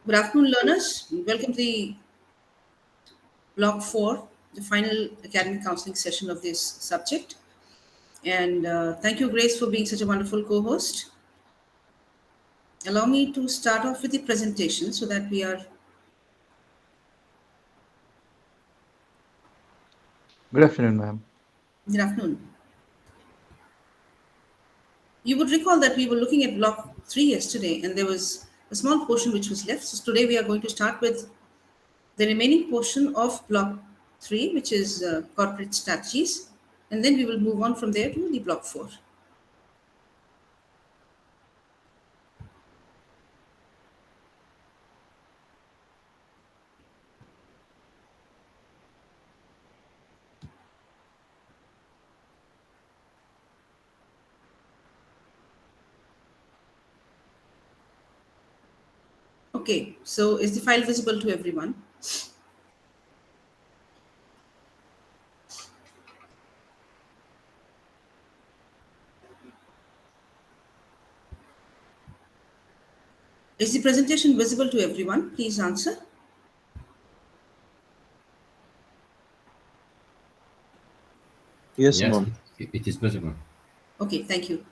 Good afternoon, learners. Welcome to the Block 4, the final academic counseling session of this subject. And thank you, Grace, for being such a wonderful co host. Allow me to start off with the presentation so that we are. Good afternoon, ma'am. Good afternoon. You would recall that we were looking at Block 3 yesterday, and there was a small portion which was left. So today we are going to start with the remaining portion of Block 3, which is corporate strategies. And then we will move on from there to the Block 4. Okay, so is the file visible to everyone? Is the presentation visible to everyone? Please answer. Yes, Yes, ma'am. it is visible. Okay, thank you.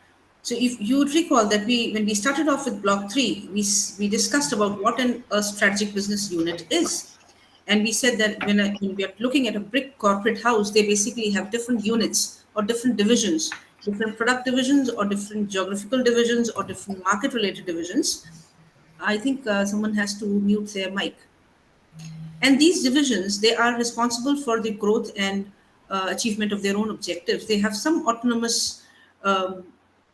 So if you would recall that when we started off with block 3, we discussed about what a strategic business unit is. And we said that when we are looking at a brick corporate house, they basically have different units or different divisions, different product divisions or different geographical divisions or different market related divisions. I think someone has to mute their mic. And these divisions, they are responsible for the growth and achievement of their own objectives. They have some autonomous,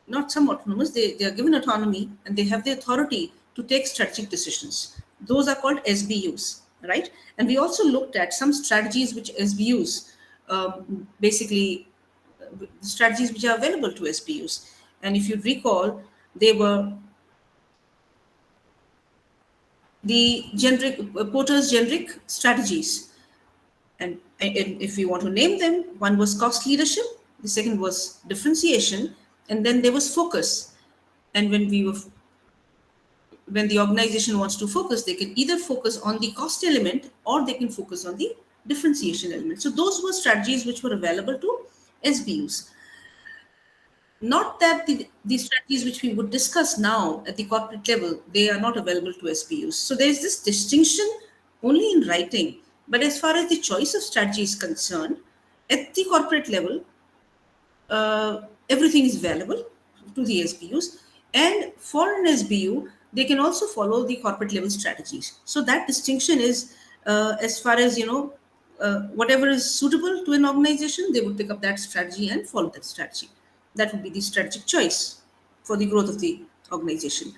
not some autonomous, they are given autonomy and they have the authority to take strategic decisions. Those are called SBUs, right? And we also looked at some strategies which SBUs, basically strategies which are available to SBUs. And if you recall, they were the generic Porter's generic strategies. And if we want to name them, one was cost leadership, the second was differentiation, and then there was focus. And when the organization wants to focus, they can either focus on the cost element or they can focus on the differentiation element. So those were strategies which were available to SBUs. Not that the strategies which we would discuss now at the corporate level, they are not available to SBUs. So there is this distinction only in writing. But as far as the choice of strategy is concerned, at the corporate level, everything is available to the SBUs. And for an SBU, they can also follow the corporate level strategies. So that distinction is as far as, whatever is suitable to an organization, they would pick up that strategy and follow that strategy. That would be the strategic choice for the growth of the organization.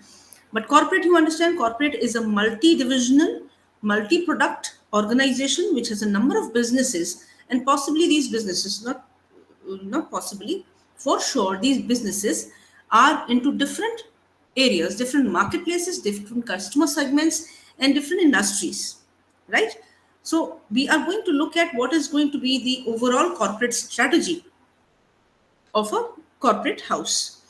But corporate, you understand, corporate is a multi-divisional, multi-product organization which has a number of businesses, and possibly these businesses, not possibly, for sure, these businesses are into different areas, different marketplaces, different customer segments, and different industries, right? So we are going to look at what is going to be the overall corporate strategy of a corporate house.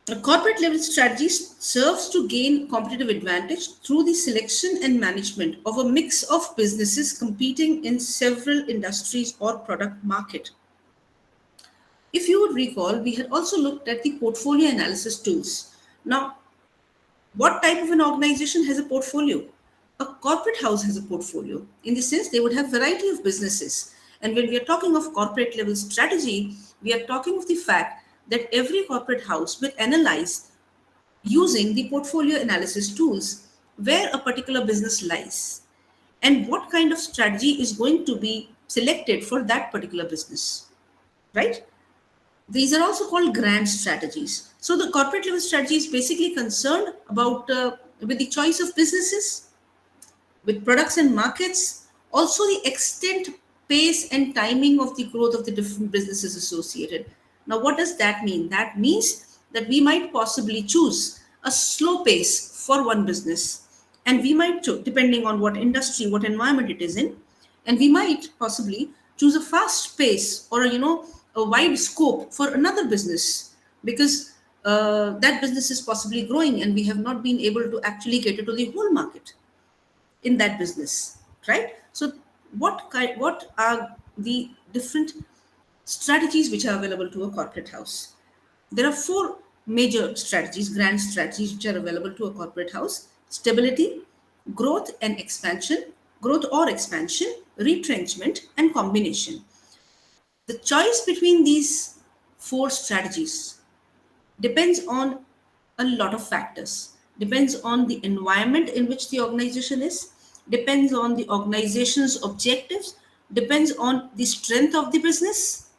A corporate level strategy serves to gain competitive advantage through the selection and management of a mix of businesses competing in several industries or product market. If you would recall, we had also looked at the portfolio analysis tools. Now, what type of an organization has a portfolio? A corporate house has a portfolio. In the sense, they would have variety of businesses. And when we are talking of corporate level strategy, we are talking of the fact that every corporate house will analyze using the portfolio analysis tools where a particular business lies and what kind of strategy is going to be selected for that particular business, right? These are also called grand strategies. So the corporate level strategy is basically concerned about with the choice of businesses, with products and markets, also the extent, pace, and timing of the growth of the different businesses associated. Now, what does that mean? That means that we might possibly choose a slow pace for one business, and we might, depending on what industry, what environment it is in, and we might possibly choose a fast pace or a wide scope for another business, because that business is possibly growing and we have not been able to actually cater to the whole market in that business, right? So what are the different strategies which are available to a corporate house? There are four major strategies, grand strategies, which are available to a corporate house: stability, growth and expansion, growth or expansion, retrenchment, and combination. The choice between these four strategies depends on a lot of factors. Depends on the environment in which the organization is, depends on the organization's objectives, depends on the strength of the business,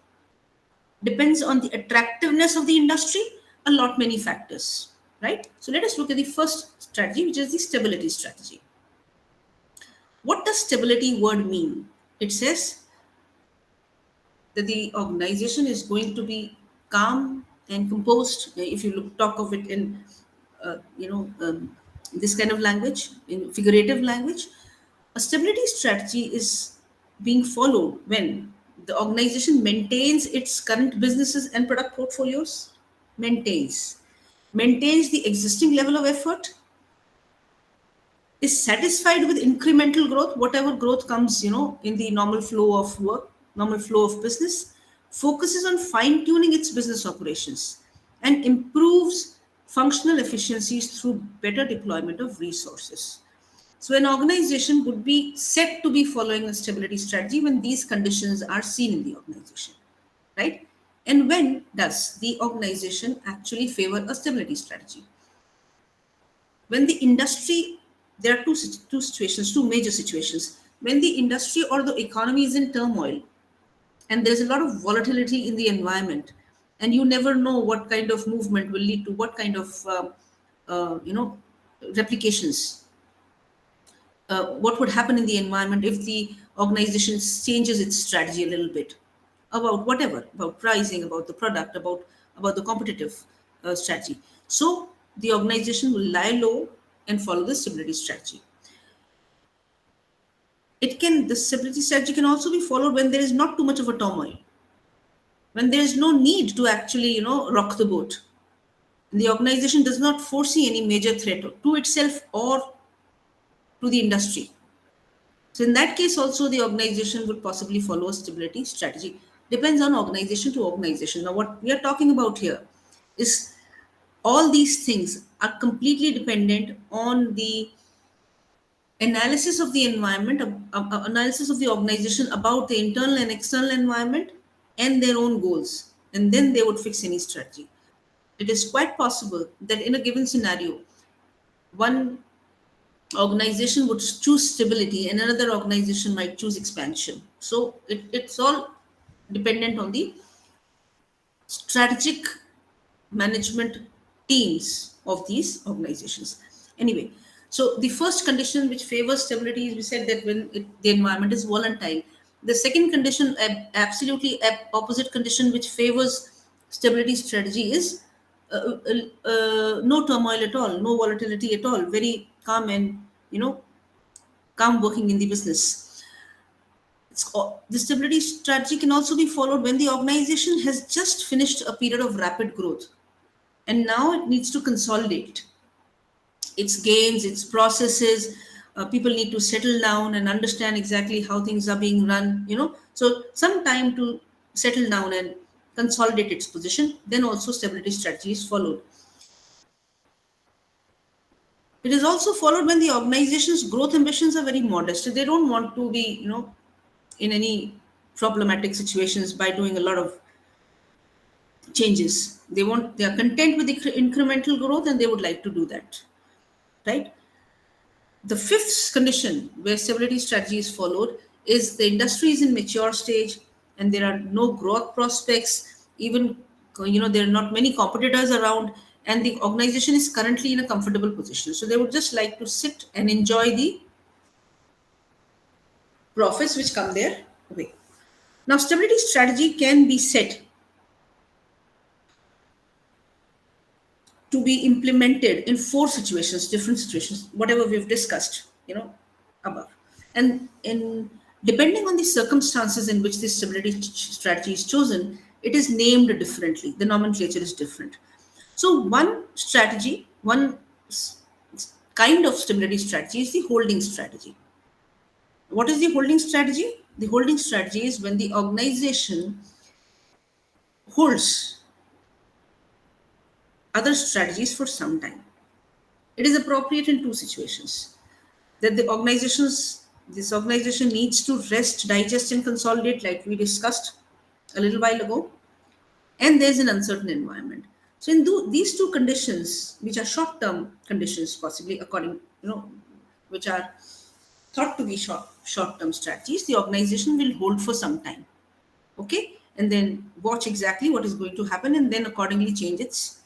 depends on the attractiveness of the industry, a lot many factors, right? So let us look at the first strategy, which is the stability strategy. What does stability word mean? It says that the organization is going to be calm and composed. If you talk of it in this kind of language, in figurative language, a stability strategy is being followed when the organization maintains its current businesses and product portfolios, maintains the existing level of effort, is satisfied with incremental growth, whatever growth comes, in the normal flow of work, normal flow of business, focuses on fine tuning its business operations, and improves functional efficiencies through better deployment of resources. So, an organization would be said to be following a stability strategy when these conditions are seen in the organization, right? And when does the organization actually favor a stability strategy? When the industry, there are two situations, two major situations. When the industry or the economy is in turmoil and there's a lot of volatility in the environment, and you never know what kind of movement will lead to what kind of uh, you know replications, what would happen in the environment if the organization changes its strategy a little bit about whatever, about pricing, about the product, about the competitive strategy. So the organization will lie low and follow the stability strategy. The stability strategy can also be followed when there is not too much of a turmoil, when there is no need to actually rock the boat. The organization does not foresee any major threat to itself or to the industry. So in that case, also the organization would possibly follow a stability strategy. Depends on organization to organization. Now, what we are talking about here is all these things are completely dependent on the analysis of the environment, analysis of the organization about the internal and external environment and their own goals. And then they would fix any strategy. It is quite possible that in a given scenario, one organization would choose stability and another organization might choose expansion. So it's all dependent on the strategic management teams of these organizations. Anyway, so the first condition which favors stability is, we said that when the environment is volatile. The second condition, absolutely opposite condition which favors stability strategy, is no turmoil at all, no volatility at all, very calm and calm working in the business. The stability strategy can also be followed when the organization has just finished a period of rapid growth and now it needs to consolidate its gains, its processes. People need to settle down and understand exactly how things are being run, So, some time to settle down and consolidate its position. Then also stability strategy is followed. It is also followed when the organization's growth ambitions are very modest. They don't want to be, in any problematic situations by doing a lot of changes. They are content with the incremental growth and they would like to do that, right? The fifth condition where stability strategy is followed is the industry is in mature stage and there are no growth prospects. Even there are not many competitors around, and the organization is currently in a comfortable position. So they would just like to sit and enjoy the profits which come their way. Now, stability strategy can be set to be implemented in four situations, different situations, whatever we've discussed, above. And in depending on the circumstances in which this stability strategy is chosen, it is named differently. The nomenclature is different. So one strategy, one kind of stability strategy is the holding strategy. What is the holding strategy? The holding strategy is when the organization holds other strategies for some time. It is appropriate in two situations. That this organization needs to rest, digest, and consolidate, like we discussed a little while ago, and there's an uncertain environment. So in these two conditions, which are short-term conditions, possibly according, which are thought to be short-term strategies, the organization will hold for some time, okay, and then watch exactly what is going to happen, and then accordingly change its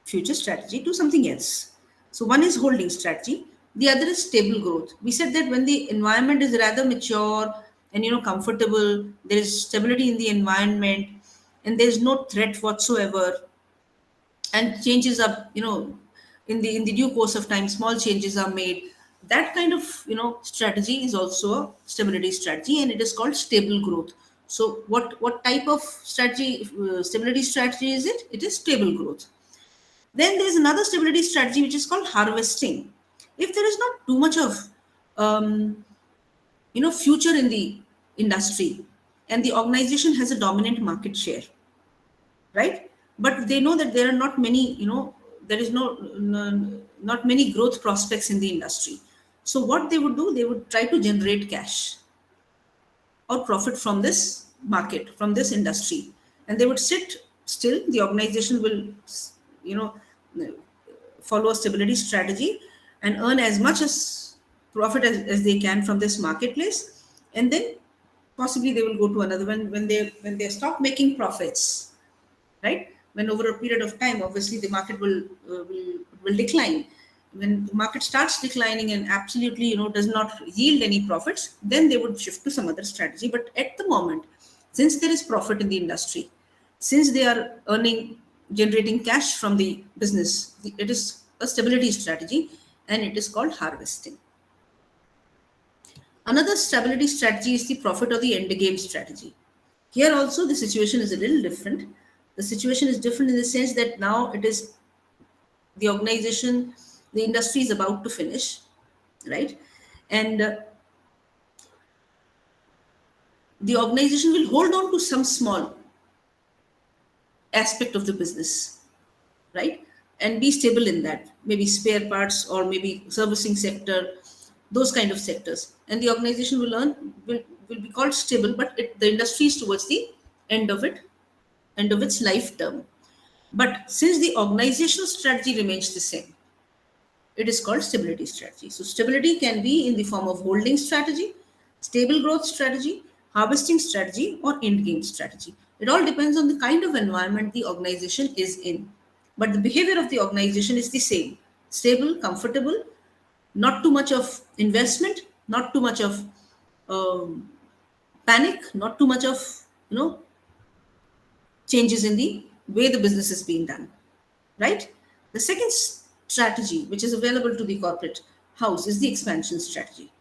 future strategy to something else. So one is holding strategy, the other is stable growth. We said that when the environment is rather mature and comfortable, there is stability in the environment, and there is no threat whatsoever, and changes are in the due course of time, small changes are made. That kind of strategy is also a stability strategy, and it is called stable growth. So what type of strategy, stability strategy is it? It is stable growth. Then there's another stability strategy which is called harvesting. If there is not too much of future in the industry, and the organization has a dominant market share, right? But they know that there are not many, there is not many growth prospects in the industry. So what they would do, they would try to generate cash or profit from this market, from this industry, and they would sit still. The organization will, you know, follow a stability strategy and earn as much as profit as they can from this marketplace, and then possibly they will go to another one when they stop making profits, right? When over a period of time, obviously the market will decline. When the market starts declining and absolutely does not yield any profits, then they would shift to some other strategy. But at the moment, since there is profit in the industry, since they are generating cash from the business, it is a stability strategy, and it is called harvesting. Another stability strategy is the profit or the end game strategy. Here also the situation is a little different. The situation is different in the sense that now it is the organization, the industry is about to finish, right? And the organization will hold on to some small aspect of the business, right? And be stable in that, maybe spare parts or maybe servicing sector, those kind of sectors. And the organization will be called stable, but the industry is towards the end of its life term. But since the organizational strategy remains the same, it is called stability strategy. So stability can be in the form of holding strategy, stable growth strategy, harvesting strategy, or end game strategy. It all depends on the kind of environment the organization is in. But the behavior of the organization is the same: stable, comfortable, not too much of investment, not too much of um, panic, not too much of changes in the way the business is being done, right? The second strategy, which is available to the corporate house, is the expansion strategy.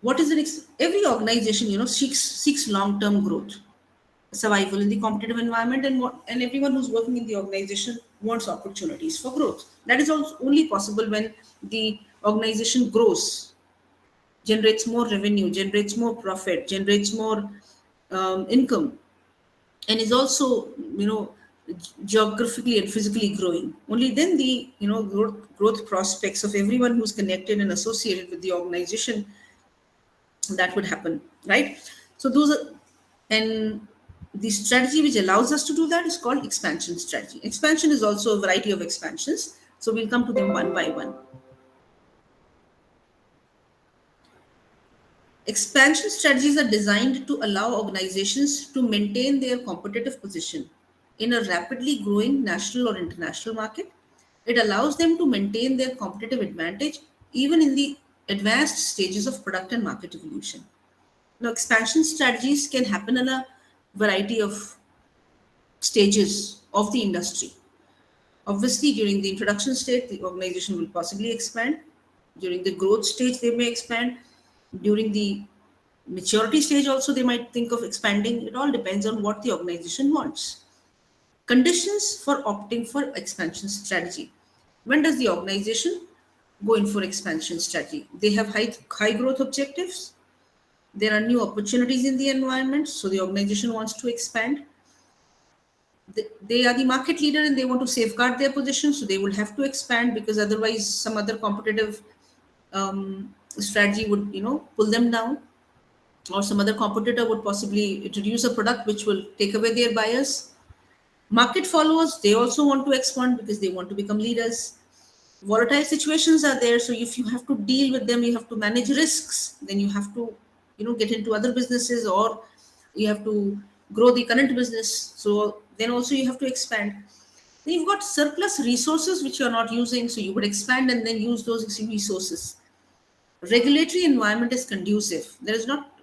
What is it? Every organization, seeks long-term growth, survival in the competitive environment, and everyone who's working in the organization wants opportunities for growth. That is also only possible when the organization grows, generates more revenue, generates more profit, generates more income, and is also geographically and physically growing. Only then the growth prospects of everyone who's connected and associated with the organization, that would happen, right? So those are, and the strategy which allows us to do that is called expansion strategy. Expansion is also a variety of expansions, so we'll come to them one by one. Expansion strategies are designed to allow organizations to maintain their competitive position in a rapidly growing national or international market. It allows them to maintain their competitive advantage even in the advanced stages of product and market evolution. Now, expansion strategies can happen in a variety of stages of the industry. Obviously, during the introduction stage, the organization will possibly expand. During the growth stage, they may expand. During the maturity stage, also, they might think of expanding. It all depends on what the organization wants. Conditions for opting for expansion strategy. When does the organization go in for expansion strategy? They have high growth objectives. There are new opportunities in the environment, so the organization wants to expand. They are the market leader and they want to safeguard their position, so they will have to expand because otherwise some other competitive strategy would, pull them down, or some other competitor would possibly introduce a product which will take away their buyers. Market followers, they also want to expand because they want to become leaders. Volatile situations are there, so if you have to deal with them, you have to manage risks, then you have to, get into other businesses, or you have to grow the current business, so then also you have to expand. Then you've got surplus resources which you're not using, so you would expand and then use those resources. Regulatory environment is conducive. There is not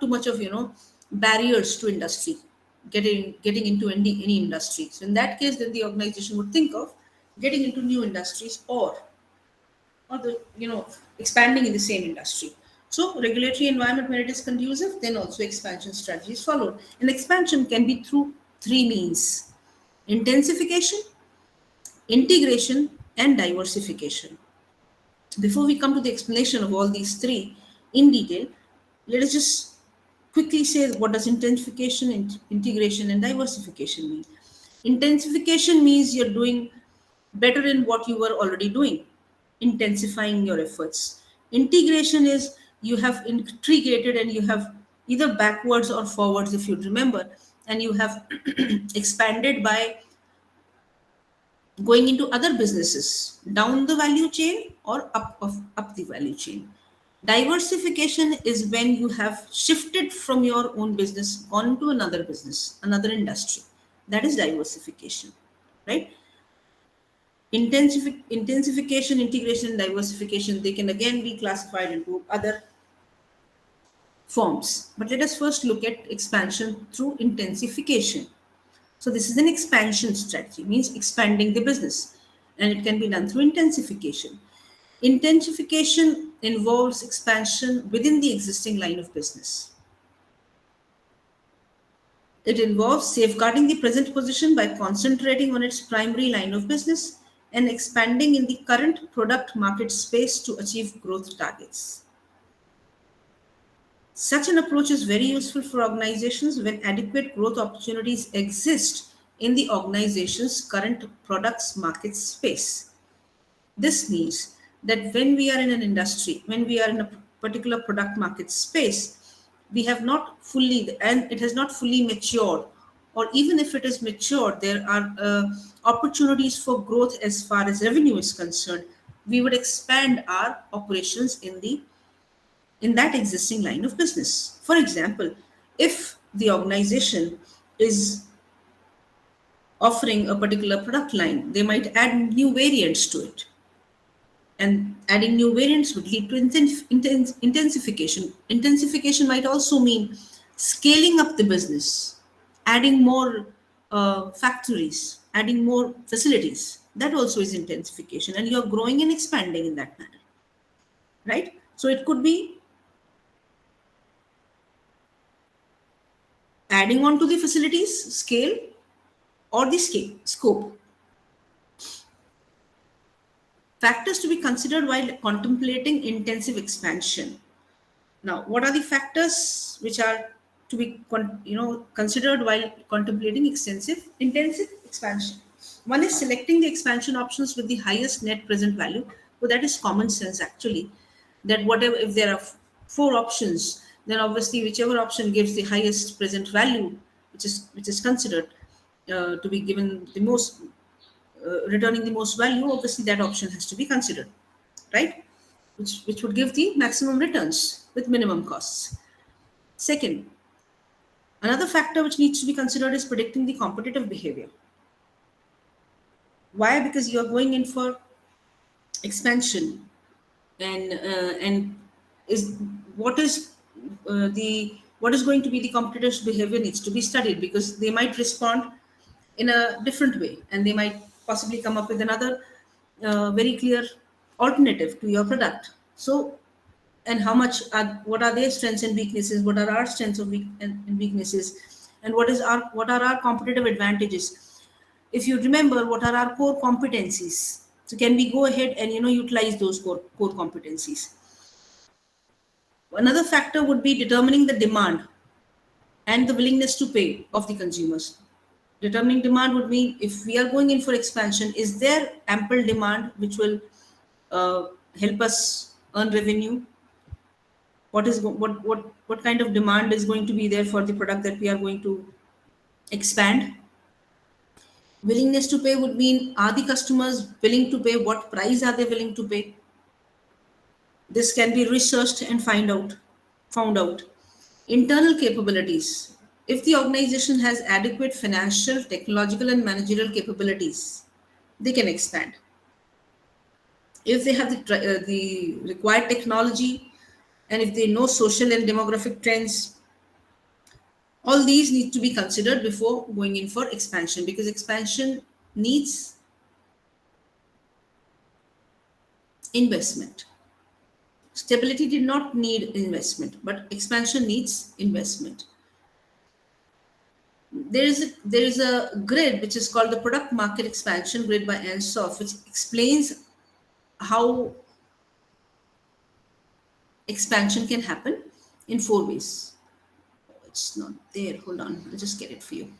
too much of, barriers to industry, getting into any industry. So in that case, then the organization would think of getting into new industries, or the, expanding in the same industry. So regulatory environment, when it is conducive, then also expansion strategy is followed. And expansion can be through three means: intensification, integration, and diversification. Before we come to the explanation of all these three in detail, let us just quickly say what does intensification, integration, and diversification mean. Intensification means you're doing better in what you were already doing, intensifying your efforts. Integration is you have integrated and you have either backwards or forwards, if you remember, and you have expanded by going into other businesses down the value chain or up the value chain. Diversification is when you have shifted from your own business, gone to another business, another industry. That is diversification, right? Intensification, integration, and diversification, they can again be classified into other forms. But let us first look at expansion through intensification. So this is an expansion strategy, means expanding the business, and it can be done through intensification. Intensification involves expansion within the existing line of business. It involves safeguarding the present position by concentrating on its primary line of business and expanding in the current product market space to achieve growth targets. Such an approach is very useful for organizations when adequate growth opportunities exist in the organization's current products market space. This means that when we are in an industry, when we are in a particular product market space, we have not fully, and it has not fully matured, or even if it is matured, there are opportunities for growth as far as revenue is concerned. We would expand our operations in that existing line of business. For example, if the organization is offering a particular product line, they might add new variants to it. And adding new variants would lead to intensification. Intensification might also mean scaling up the business, adding more factories, adding more facilities. That also is intensification, and you're growing and expanding in that manner, right? So it could be adding on to the facilities scale or the scope. Factors to be considered while contemplating intensive expansion. Now, what are the factors which are to be considered while contemplating intensive expansion? One is selecting the expansion options with the highest net present value. So that is common sense actually. That whatever, if there are four options, then obviously whichever option gives the highest present value, which is considered to be given the most, returning the most value, obviously that option has to be considered, right? Which would give the maximum returns with minimum costs. Second, another factor which needs to be considered is predicting the competitive behavior. Why? Because you are going in for expansion, and is what is what is going to be the competitors' behavior needs to be studied, because they might respond in a different way, and they might possibly come up with another very clear alternative to your product. So, and what are their strengths and weaknesses? What are our strengths and weaknesses? And what are our competitive advantages? If you remember, what are our core competencies? So can we go ahead and utilize those core competencies? Another factor would be determining the demand and the willingness to pay of the consumers. Determining demand would mean, if we are going in for expansion, is there ample demand which will uh, help us earn revenue? What kind of demand is going to be there for the product that we are going to expand? Willingness to pay would mean, are the customers willing to pay? What price are they willing to pay? This can be researched and found out. Internal capabilities. If the organization has adequate financial, technological, and managerial capabilities, they can expand. If they have the required technology, and if they know social and demographic trends, all these need to be considered before going in for expansion, because expansion needs investment. Stability did not need investment, but expansion needs investment. There is a grid which is called the product market expansion grid by Ansoff, which explains how expansion can happen in 4 ways. It's not there. Hold on, I'll just get it for you.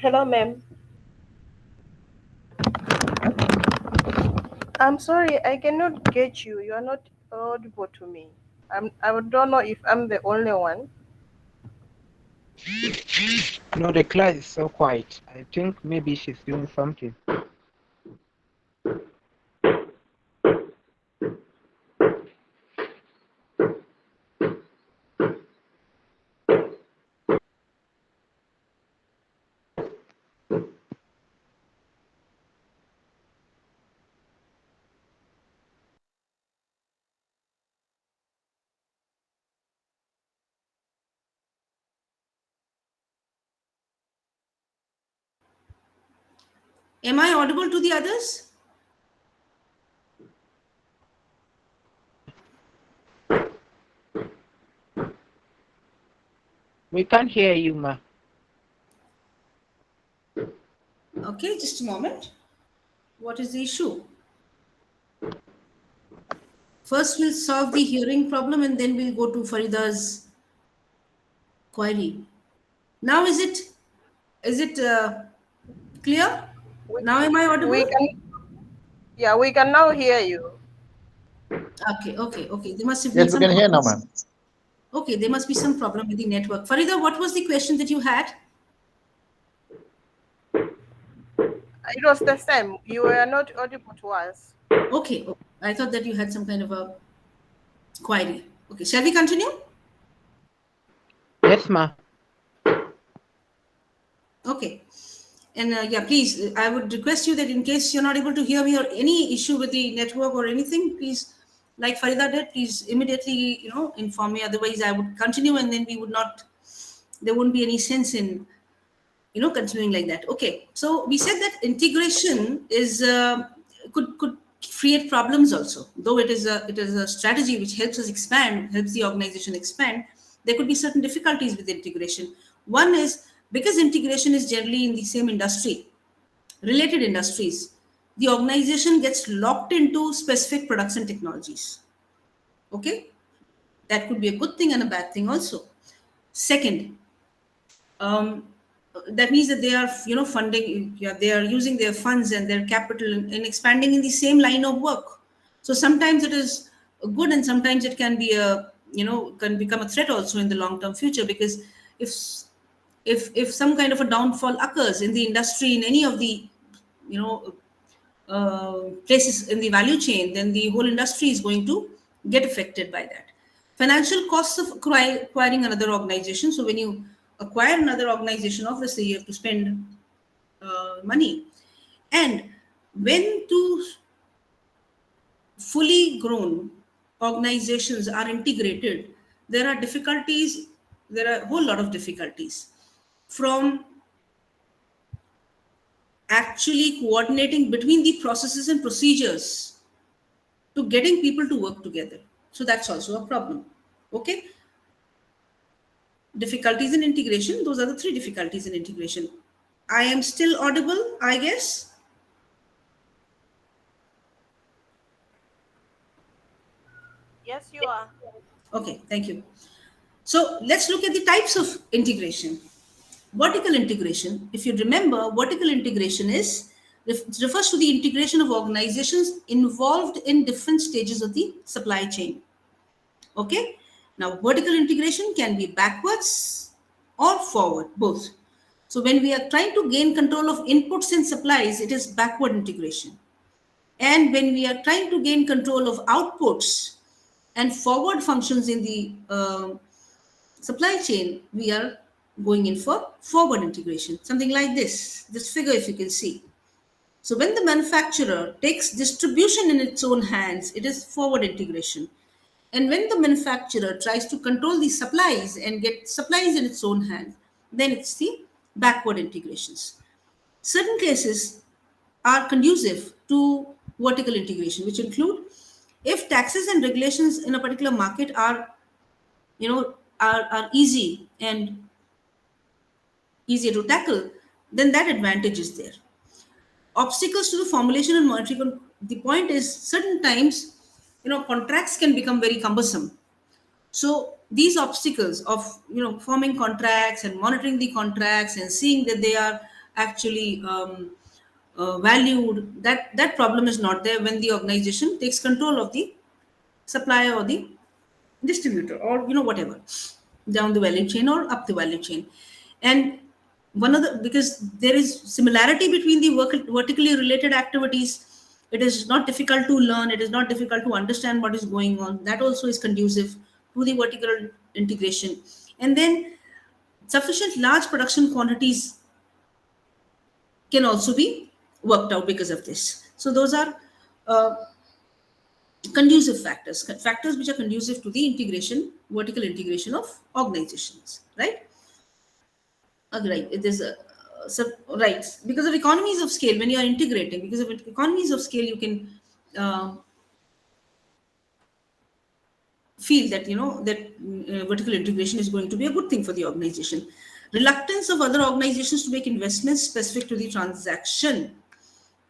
Hello, ma'am. I'm sorry, I cannot get you. You are not audible to me. I don't know if I'm the only one. No, the class is so quiet. I think maybe she's doing something. Am I audible to the others? We can't hear you, ma. Okay, just a moment. What is the issue? First, we'll solve the hearing problem and then we'll go to Farida's query. Now, is it clear? We, Now, am I audible? we can now hear you. Okay. There must have been Yes, we some can hear now, problems. ma'am. Okay, there must be some problem with the network. Farida, what was the question that you had? It was the same. You were not audible to us. Okay. I thought that you had some kind of a query. Okay, shall we continue? Yes, ma. Okay. And yeah, please, I would request you that in case you're not able to hear me or any issue with the network or anything, please, like Farida did, please immediately, inform me. Otherwise, I would continue and then there wouldn't be any sense in, continuing like that. Okay. So we said that integration is, could create problems also. Though it is a strategy which helps us expand, helps the organization expand, there could be certain difficulties with integration. One is because integration is generally in the same industry, related industries, the organization gets locked into specific products and technologies. Okay, that could be a good thing and a bad thing also. Second, um, that means that they are, funding, yeah, they are using their funds and their capital in expanding in the same line of work. So sometimes it is good and sometimes it can be can become a threat also in the long term future, because if if some kind of a downfall occurs in the industry in any of the you know places in the value chain, then the whole industry is going to get affected by that. Financial costs of acquiring another organization. So when you acquire another organization, obviously you have to spend money. And when two fully grown organizations are integrated, there are difficulties. There are a whole lot of difficulties, from actually coordinating between the processes and procedures to getting people to work together. So that's also a problem. Okay. Difficulties in integration. Those are the three difficulties in integration. I am still audible, I guess. Yes, you are. Okay, thank you. So let's look at the types of integration. Vertical integration, if you remember, vertical integration refers to the integration of organizations involved in different stages of the supply chain. Okay. Now, vertical integration can be backwards or forward, both. So when we are trying to gain control of inputs and supplies, it is backward integration. And when we are trying to gain control of outputs and forward functions in the supply chain, we are going in for forward integration. Something like this figure, if you can see. So when the manufacturer takes distribution in its own hands, it is forward integration. And when the manufacturer tries to control the supplies and get supplies in its own hands, then it's the backward integrations. Certain cases are conducive to vertical integration, which include if taxes and regulations in a particular market are easy and easier to tackle, then that advantage is there. Obstacles to the formulation and monitoring. The point is, certain times, contracts can become very cumbersome. So these obstacles of forming contracts and monitoring the contracts and seeing that they are actually valued, that problem is not there when the organization takes control of the supplier or the distributor, or whatever, down the value chain or up the value chain. And one of the, because there is similarity between the vertically related activities, it is not difficult to learn, it is not difficult to understand what is going on. That also is conducive to the vertical integration. And then sufficient large production quantities can also be worked out because of this. So those are uh, conducive factors which are conducive to the integration, vertical integration of organizations, right? Right. It is right, because of economies of scale. When you are integrating, because of economies of scale, you can uh, feel that vertical integration is going to be a good thing for the organization. Reluctance of other organizations to make investments specific to the transaction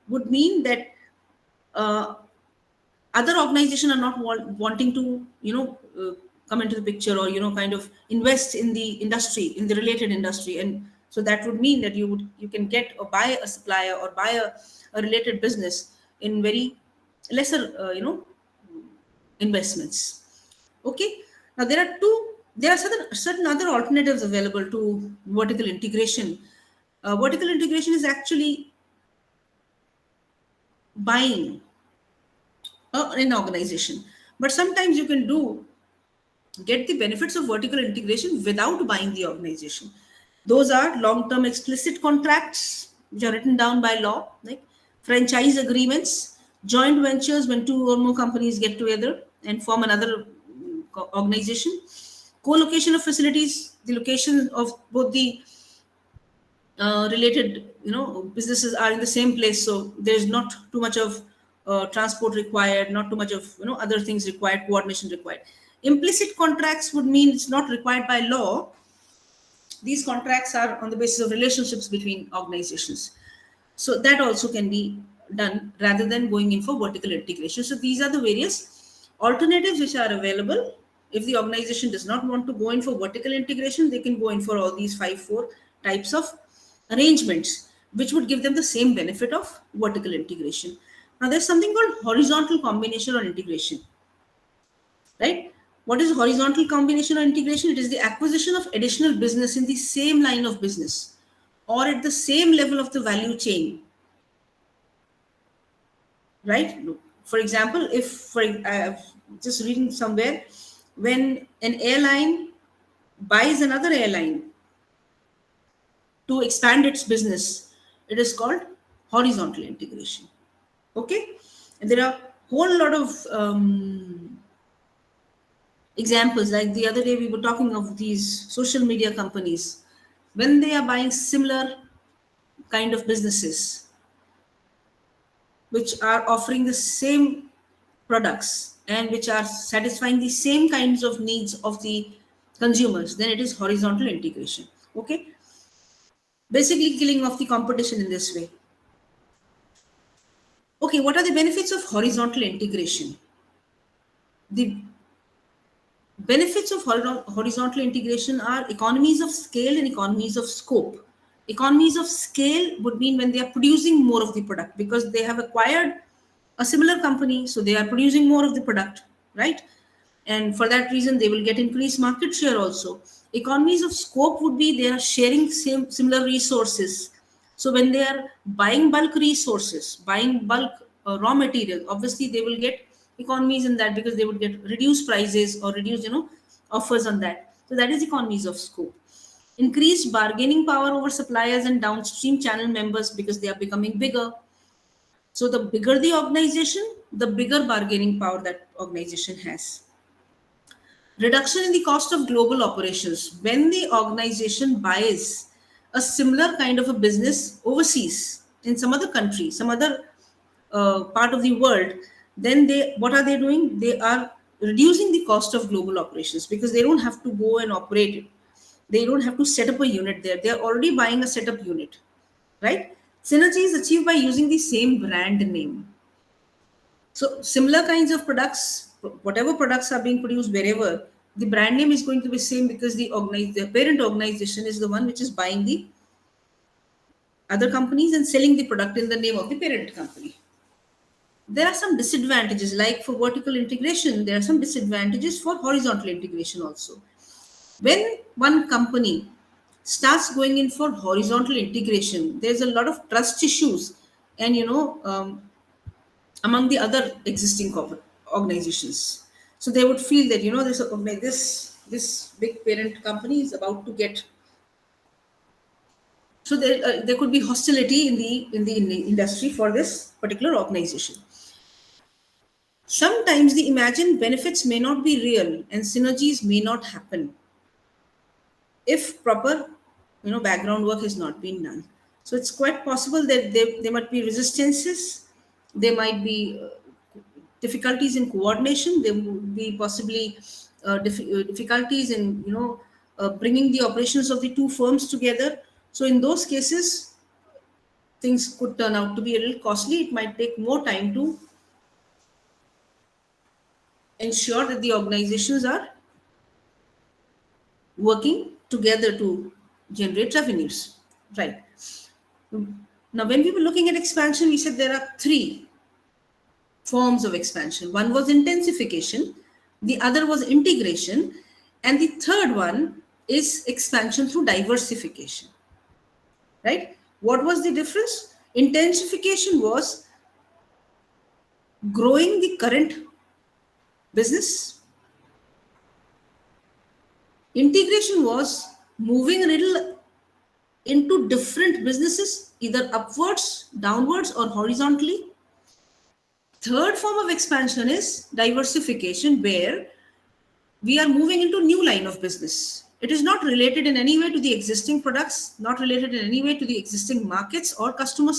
would mean that uh, other organizations are not wanting to come into the picture, or kind of invest in the industry, in the related industry. And so that would mean that you can get or buy a supplier or buy a related business in very lesser investments. Okay, now there are certain other alternatives available to vertical integration. Vertical integration is actually buying an organization, but sometimes you can get the benefits of vertical integration without buying the organization. Those are long-term explicit contracts which are written down by law, like franchise agreements, joint ventures when two or more companies get together and form another organization, co-location of facilities, the location of both the related businesses are in the same place, so there's not too much of transport required, not too much of other things required, coordination required. Implicit contracts would mean it's not required by law. These contracts are on the basis of relationships between organizations, so that also can be done rather than going in for vertical integration. So these are the various alternatives which are available. If the organization does not want to go in for vertical integration, they can go in for all these four types of arrangements, which would give them the same benefit of vertical integration. Now there's something called horizontal combination or integration, right? What is horizontal combination or integration? It is the acquisition of additional business in the same line of business or at the same level of the value chain, right? For example, if just reading somewhere, when an airline buys another airline to expand its business, it is called horizontal integration. Okay, and there are whole lot of examples. Like the other day, we were talking of these social media companies when they are buying similar kind of businesses which are offering the same products and which are satisfying the same kinds of needs of the consumers, then it is horizontal integration. Okay, basically killing off the competition in this way. Okay, what are the benefits of horizontal integration? The benefits of horizontal integration are economies of scale and economies of scope. Economies of scale would mean when they are producing more of the product because they have acquired a similar company, so they are producing more of the product, right? And for that reason, they will get increased market share also. Economies of scope would be they are sharing similar resources. So when they are buying bulk resources, buying bulk raw material, obviously they will get economies in that because they would get reduced prices or reduced offers on that. So that is economies of scope. Increased bargaining power over suppliers and downstream channel members because they are becoming bigger. So the bigger the organization, the bigger bargaining power that organization has. Reduction in the cost of global operations. When the organization buys a similar kind of a business overseas in some other country, some other part of the world, then what are they doing? They are reducing the cost of global operations because they don't have to go and operate it. They don't have to set up a unit there. They are already buying a setup unit, right? Synergy is achieved by using the same brand name. So similar kinds of products, whatever products are being produced wherever, the brand name is going to be same because the parent organization is the one which is buying the other companies and selling the product in the name of the parent company. There are some disadvantages, like for vertical integration, there are some disadvantages for horizontal integration also. When one company starts going in for horizontal integration, there's a lot of trust issues, and among the other existing organizations. So they would feel that this big parent company is about to get. So there could be hostility in the industry for this particular organization. Sometimes the imagined benefits may not be real and synergies may not happen if proper background work has not been done. So it's quite possible that there might be resistances, there might be difficulties in coordination, there would be possibly difficulties in bringing the operations of the two firms together. So in those cases, things could turn out to be a little costly. It might take more time to ensure that the organizations are working together to generate revenues. Right. Now, when we were looking at expansion, we said there are three forms of expansion. One was intensification, the other was integration, and the third one is expansion through diversification. Right? What was the difference? Intensification was growing the current business. Integration was moving a little into different businesses, either upwards, downwards, or horizontally. Third form of expansion is diversification, where we are moving into new line of business. It is not related in any way to the existing products, not related in any way to the existing markets or customer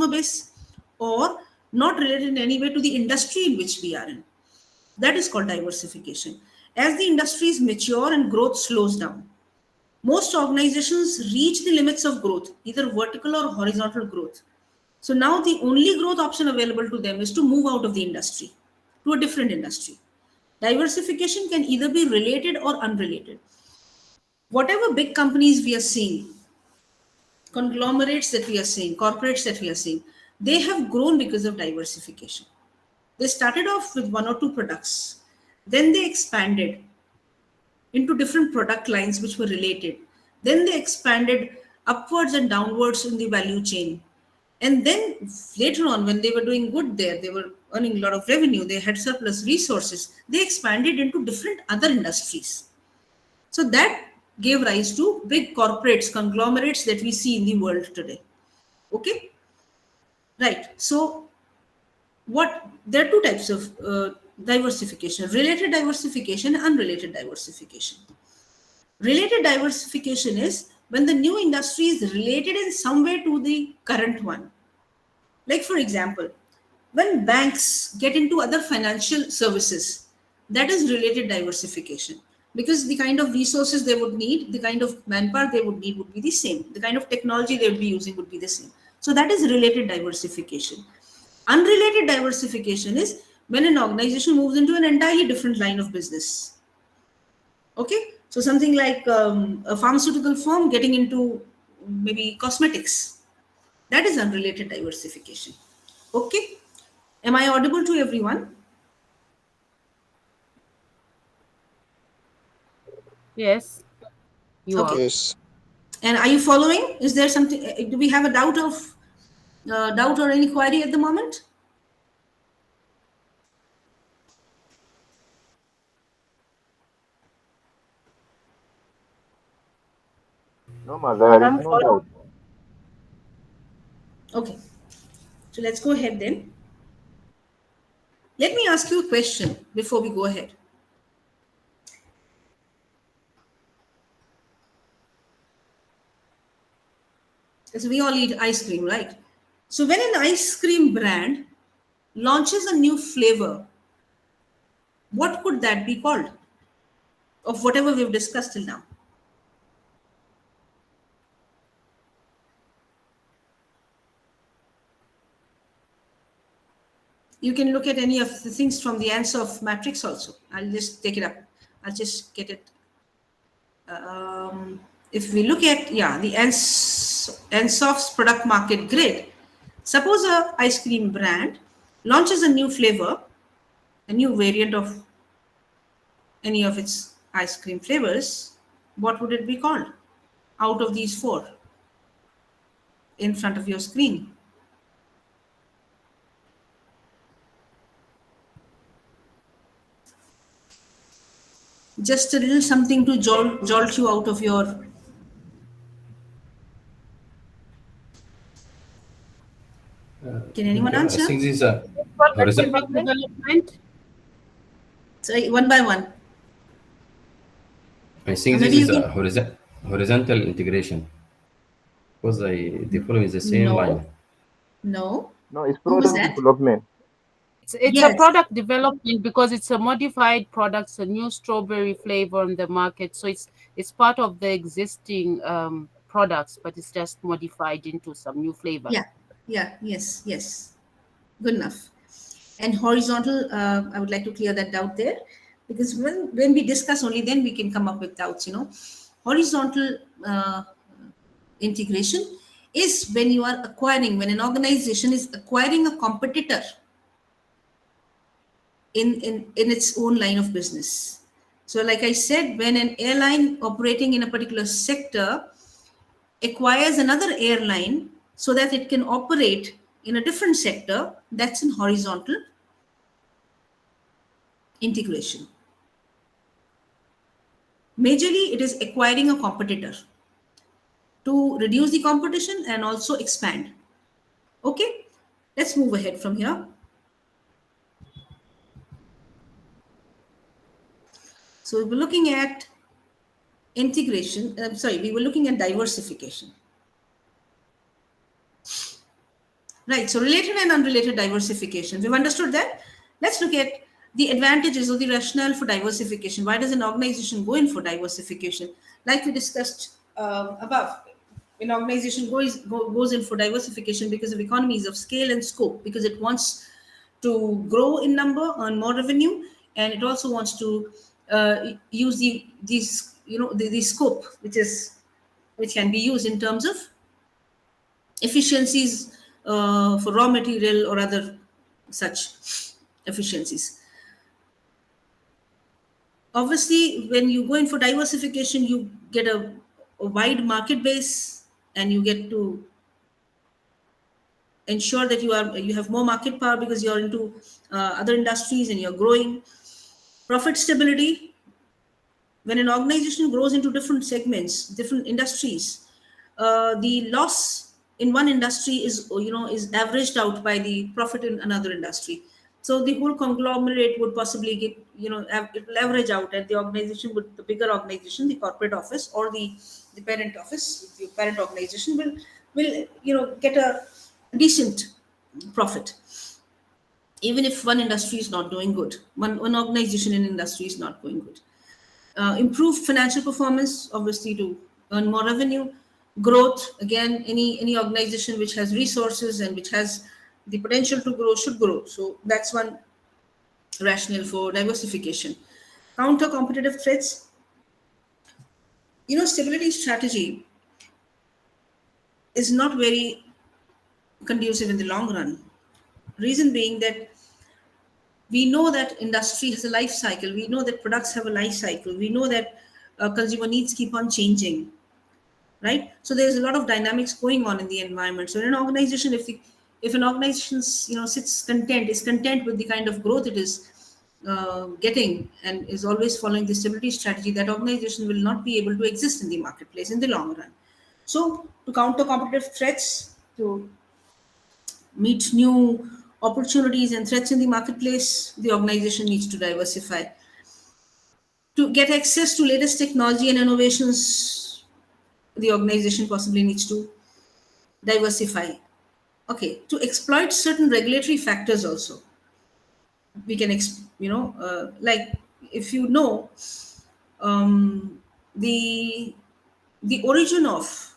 base, or not related in any way to the industry in which we are in. That is called diversification. As the industries mature and growth slows down, most organizations reach the limits of growth, either vertical or horizontal growth. So now the only growth option available to them is to move out of the industry to a different industry. Diversification can either be related or unrelated. Whatever big companies we are seeing, conglomerates that we are seeing, corporates that we are seeing, they have grown because of diversification. They started off with one or two products, then they expanded into different product lines which were related. Then they expanded upwards and downwards in the value chain. And then later on, when they were doing good there, they were earning a lot of revenue, they had surplus resources, they expanded into different other industries. So that gave rise to big corporates, conglomerates that we see in the world today. Okay? Right. So there are two types of diversification: related diversification, unrelated diversification. Related diversification is when the new industry is related in some way to the current one. Like, for example, when banks get into other financial services, that is related diversification, because the kind of resources they would need, the kind of manpower they would need would be the same, the kind of technology they would be using would be the same. So that is related diversification. Unrelated diversification is when an organization moves into an entirely different line of business. Okay, so something like a pharmaceutical firm getting into maybe cosmetics, that is unrelated diversification. Okay, am I audible to everyone? Yes, you Okay. are. Yes. And are you following? Is there something? Do we have a doubt or any query at the moment? No, ma, there is I'm no following. doubt. Okay, so let's go ahead then. Let me ask you a question before we go ahead. So we all eat ice cream, right? So when an ice cream brand launches a new flavor, what could that be called? Of whatever we've discussed till now. You can look at any of the things from the answer of matrix also. I'll just take it up. I'll just get it. If we look at, the answer and solves product market grid. Suppose a ice cream brand launches a new flavor, a new variant of any of its ice cream flavors. What would it be called out of these four in front of your screen? Just a little something to jolt you out of your. Can anyone I answer? think this is a Product horizontal. Product development. development. Sorry, one by one. I think Maybe this you is a can. horizontal integration because they follow in the same line. No. No, it's Who was product that? development. It's a Yes. product development because it's a modified product, it's a new strawberry flavor on the market. So it's part of the existing products, but it's just modified into some new flavor. Yeah. Yes. Good enough. And horizontal, I would like to clear that doubt there, because when we discuss, only then we can come up with doubts. Horizontal integration is when you are acquiring, when an organization is acquiring a competitor in its own line of business. So like I said, when an airline operating in a particular sector acquires another airline so that it can operate in a different sector, that's in horizontal integration. Majorly, it is acquiring a competitor to reduce the competition and also expand. Okay, let's move ahead from here. So we were looking at integration. We were looking at diversification. Right, so related and unrelated diversification. We've understood that. Let's look at the advantages or the rationale for diversification. Why does an organization go in for diversification? Like we discussed above, an organization goes in for diversification because of economies of scale and scope, because it wants to grow in number, earn more revenue, and it also wants to use the scope, which can be used in terms of efficiencies for raw material or other such efficiencies. Obviously, when you go in for diversification, you get a wide market base, and you get to ensure that you have more market power because you're into other industries and you're growing. Profit stability. When an organization grows into different segments, different industries, the loss in one industry is averaged out by the profit in another industry. So the whole conglomerate would possibly get, it will average out, and the organization would, the bigger organization, the corporate office or the parent office, the parent organization will get a decent profit, even if one industry is not doing good, one organization in industry is not going good. Improved financial performance, obviously, to earn more revenue. Growth, again, any organization which has resources and which has the potential to grow should grow. So that's one rationale for diversification. Counter competitive threats. Stability strategy is not very conducive in the long run. Reason being that we know that industry has a life cycle. We know that products have a life cycle. We know that consumer needs keep on changing, right? So there's a lot of dynamics going on in the environment. So in an organization, if an organization is content with the kind of growth it is getting and is always following the stability strategy, that organization will not be able to exist in the marketplace in the long run. So to counter competitive threats, to meet new opportunities and threats in the marketplace, the organization needs to diversify. To get access to latest technology and innovations, the organization possibly needs to diversify. Okay, to exploit certain regulatory factors also. We can, like if the origin of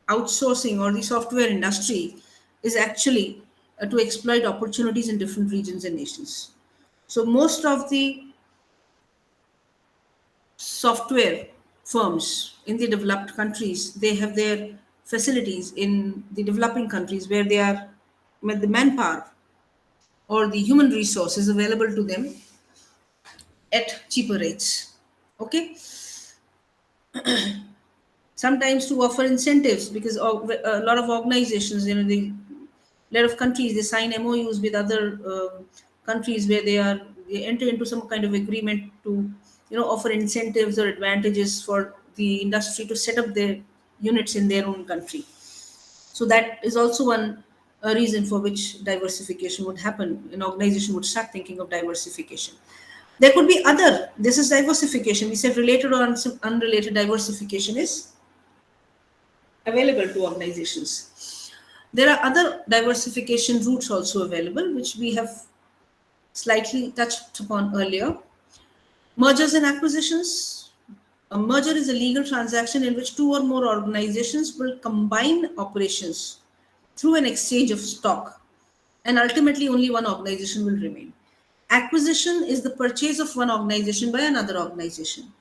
outsourcing or the software industry is actually to exploit opportunities in different regions and nations. So most of the software firms in the developed countries, they have their facilities in the developing countries where they are, where the manpower or the human resource is available to them at cheaper rates. Okay, sometimes to offer incentives, because a lot of organizations, a lot of countries, they sign MOUs with other countries where they enter into some kind of agreement to offer incentives or advantages for the industry to set up their units in their own country. So that is also one reason for which diversification would happen. An organization would start thinking of diversification. There could be other. This is diversification. We said related or unrelated diversification is available to organizations. There are other diversification routes also available, which we have slightly touched upon earlier. Mergers and acquisitions. A merger is a legal transaction in which two or more organizations will combine operations through an exchange of stock, and ultimately only one organization will remain. Acquisition is the purchase of one organization by another organization.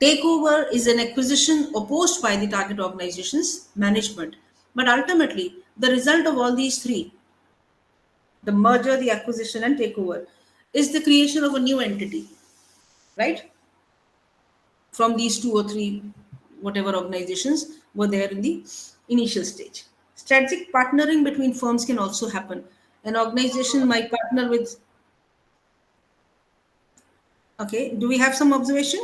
Takeover is an acquisition opposed by the target organization's management. But ultimately, the result of all these three, the merger, the acquisition, and takeover, is the creation of a new entity, right? From these two or three, whatever organizations were there in the initial stage. Strategic partnering between firms can also happen. An organization might partner with. Okay, do we have some observation?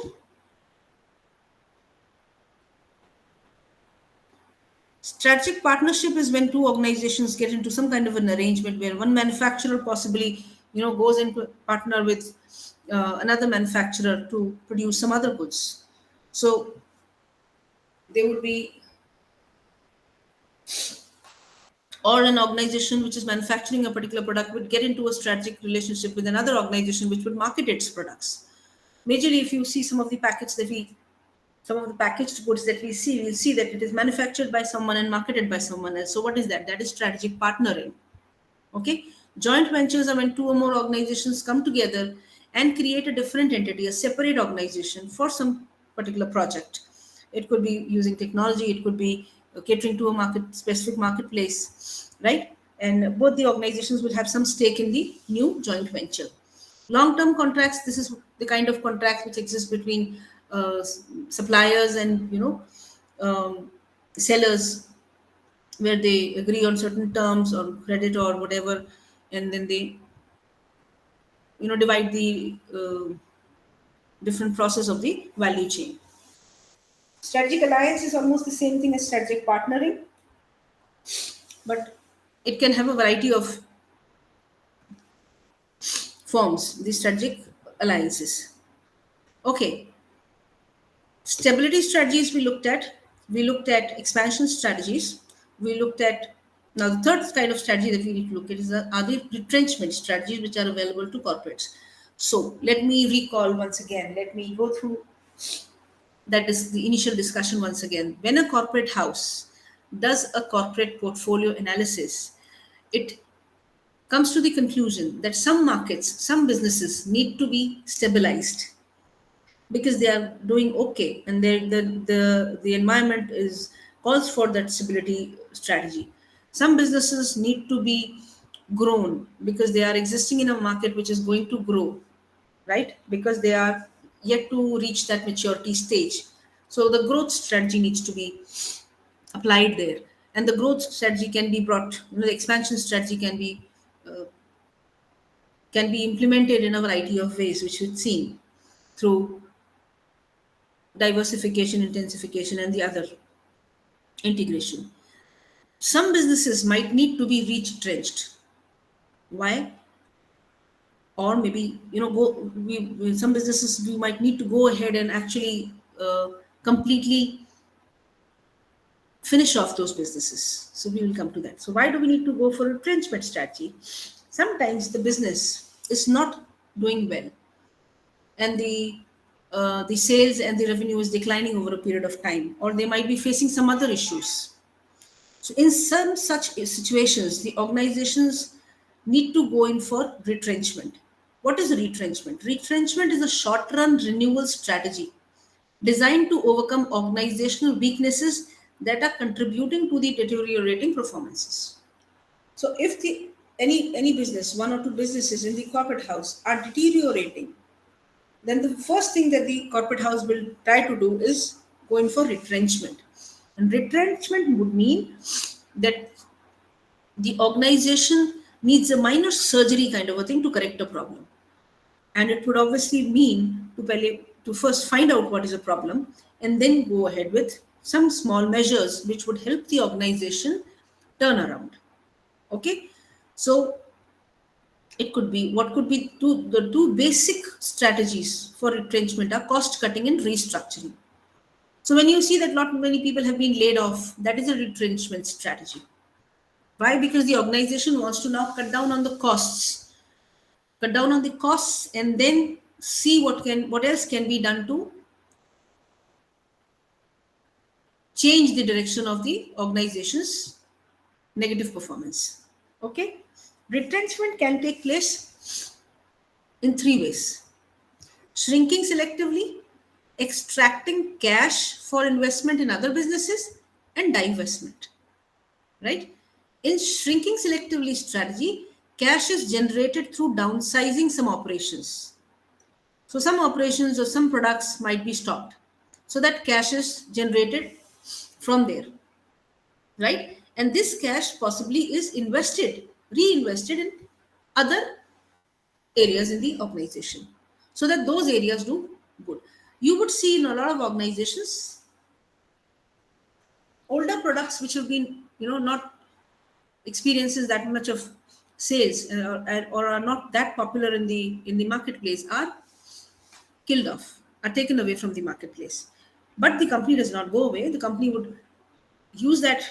Strategic partnership is when two organizations get into some kind of an arrangement where one manufacturer possibly, goes into partner with another manufacturer to produce some other goods. So they would be, or an organization which is manufacturing a particular product would get into a strategic relationship with another organization which would market its products. Majorly, if you see some of the packaged goods that we'll see that it is manufactured by someone and marketed by someone else. So what is that? That is strategic partnering. Okay. Joint ventures are when two or more organizations come together and create a different entity, a separate organization for some particular project. It could be using technology, it could be catering to a specific marketplace, right? And both the organizations will have some stake in the new joint venture. Long-term contracts, this is the kind of contracts which exist between suppliers and sellers, where they agree on certain terms or credit or whatever, and then they divide the different process of the value chain. Strategic alliance is almost the same thing as strategic partnering, but it can have a variety of forms, the strategic alliances. Okay. Stability strategies we looked at. We looked at expansion strategies. We looked at, now the third kind of strategy that we need to look at are the retrenchment strategies which are available to corporates. So let me recall once again. Let me go through that is the initial discussion once again. When a corporate house does a corporate portfolio analysis, it comes to the conclusion that some markets, some businesses need to be stabilized because they are doing okay, and the environment calls for that stability strategy. Some businesses need to be grown because they are existing in a market which is going to grow, right? Because they are yet to reach that maturity stage. So the growth strategy needs to be applied there, and the growth strategy can be brought. The expansion strategy can be implemented in a variety of ways, which we've seen through diversification, intensification, and the other integration. Some businesses might need to be retrenched. Why? Or maybe some businesses we might need to go ahead and actually completely finish off those businesses. So we will come to that. So why do we need to go for a retrenchment strategy? Sometimes the business is not doing well, and the sales and the revenue is declining over a period of time, or they might be facing some other issues. So in some such situations, the organizations need to go in for retrenchment. What is retrenchment? Retrenchment is a short-run renewal strategy designed to overcome organizational weaknesses that are contributing to the deteriorating performances. So if any business, one or two businesses in the corporate house are deteriorating, then the first thing that the corporate house will try to do is go in for retrenchment. And retrenchment would mean that the organization needs a minor surgery kind of a thing to correct a problem. And it would obviously mean to first find out what is a problem and then go ahead with some small measures which would help the organization turn around. Okay, so it could be, what could be the two basic strategies for retrenchment are cost cutting and restructuring. So when you see that not many people have been laid off, that is a retrenchment strategy. Why? Because the organization wants to now cut down on the costs, and then see what else can be done to change the direction of the organization's negative performance. Okay, retrenchment can take place in three ways: shrinking selectively, extracting cash for investment in other businesses, and divestment. Right? In shrinking selectively strategy, cash is generated through downsizing some operations. So some operations or some products might be stopped. So that cash is generated from there. Right? And this cash possibly is reinvested in other areas in the organization so that those areas do good. You would see in a lot of organizations older products which have been, not experiences that much of sales or are not that popular in the marketplace are killed off, are taken away from the marketplace. But the company does not go away. The company would use the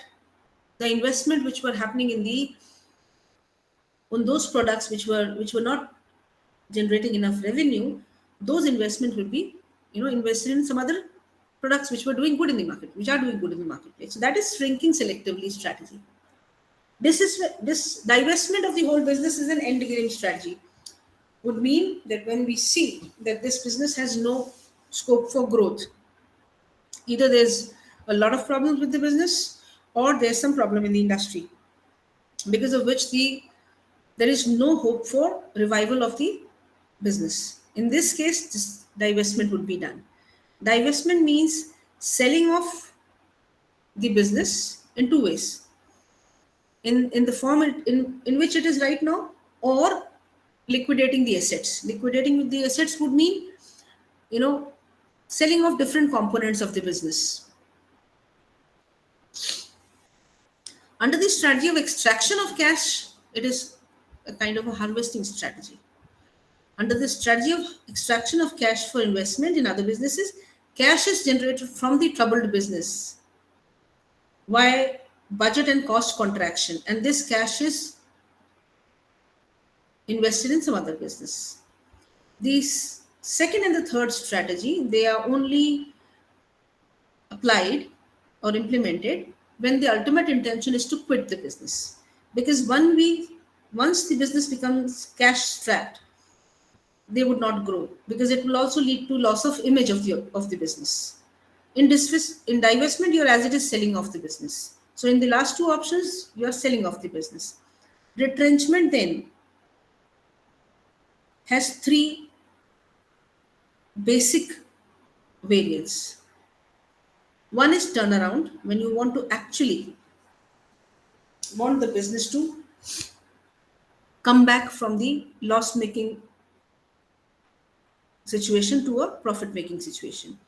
investment which were happening on those products which were not generating enough revenue. Those investment will be invested in some other products which are doing good in the marketplace. So that is shrinking selectively strategy. This divestment of the whole business is an end game strategy. Would mean that when we see that this business has no scope for growth, either there's a lot of problems with the business or there's some problem in the industry because of which there is no hope for revival of the business. In this case, this divestment would be done. Divestment means selling off the business in two ways. In the form in which it is right now, or liquidating the assets. Liquidating the assets would mean, selling off different components of the business. Under the strategy of extraction of cash, it is a kind of a harvesting strategy. Under the strategy of extraction of cash for investment in other businesses, cash is generated from the troubled business via budget and cost contraction, and this cash is invested in some other business. These second and the third strategy, they are only applied or implemented when the ultimate intention is to quit the business. Because once the business becomes cash strapped, they would not grow, because it will also lead to loss of image of the business. In divestment, you're as it is selling off the business. So in the last two options, you are selling off the business. Retrenchment then has three basic variants. One is turnaround, when you want to actually want the business to come back from the loss-making situation to a profit-making situation.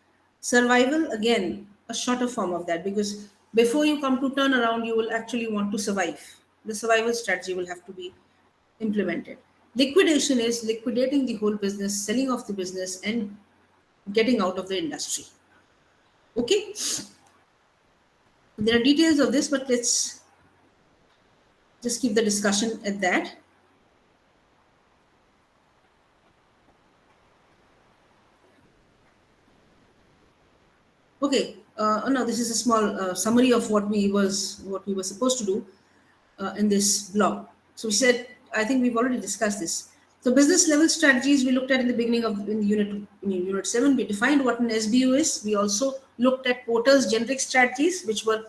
Survival, again, a shorter form of that, because before you come to turnaround, you will actually want to survive. The survival strategy will have to be implemented. Liquidation is liquidating the whole business, selling off the business, and getting out of the industry. Okay? There are details of this, but let's just keep the discussion at that. Okay. No, this is a small summary of what we were supposed to do in this blog. So we said, I think we've already discussed this. So business level strategies we looked at in the beginning of unit 7. We defined what an SBU is. We also looked at Porter's generic strategies, which were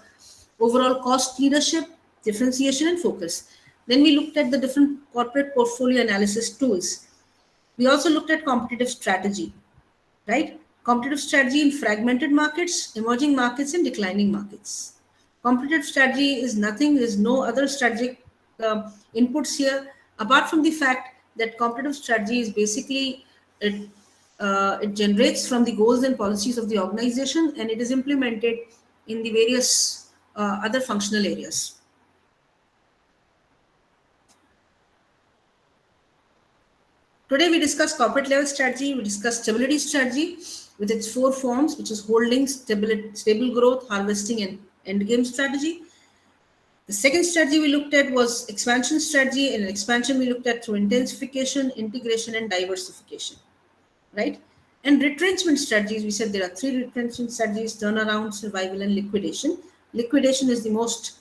overall cost leadership, differentiation, and focus. Then we looked at the different corporate portfolio analysis tools. We also looked at competitive strategy, right? Competitive strategy in fragmented markets, emerging markets, and declining markets. Competitive strategy is nothing, there's no other strategic inputs here, apart from the fact that competitive strategy is basically, it generates from the goals and policies of the organization, and it is implemented in the various other functional areas. Today we discuss corporate level strategy, we discuss stability strategy with its 4 forms, which is holding, stable growth, harvesting, and endgame strategy. The second strategy we looked at was expansion strategy, and in expansion we looked at through intensification, integration, and diversification, right? And retrenchment strategies, we said there are 3 retrenchment strategies: turnaround, survival, and liquidation. Liquidation is the most,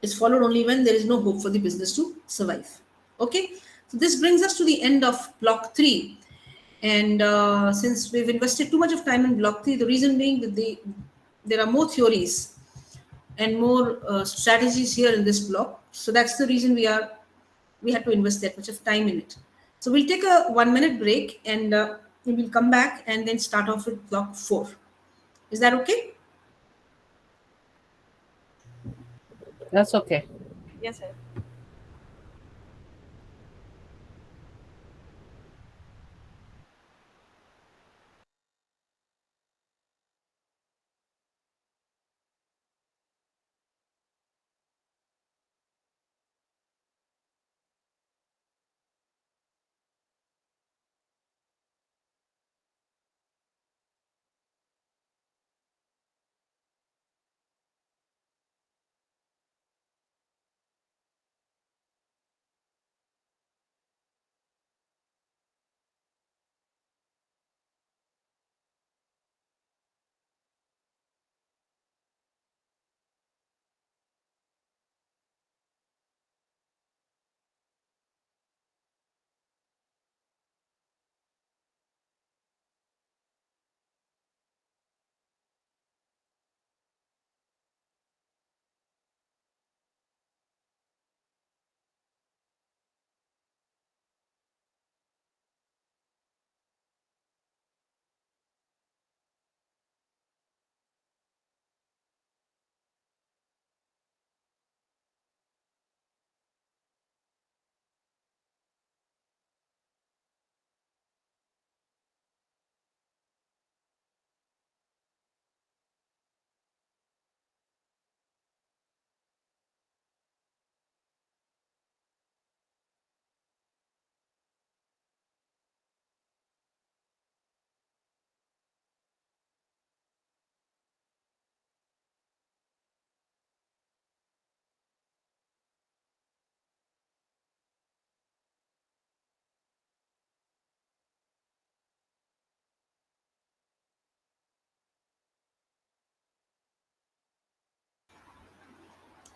is followed only when there is no hope for the business to survive. Okay, so this brings us to the end of block 3. And since we've invested too much of time in block 3, the reason being that there are more theories and more strategies here in this block. So that's the reason we had to invest that much of time in it. So we'll take a 1-minute break, and we will come back and then start off with block 4. Is that okay? That's okay. Yes, sir.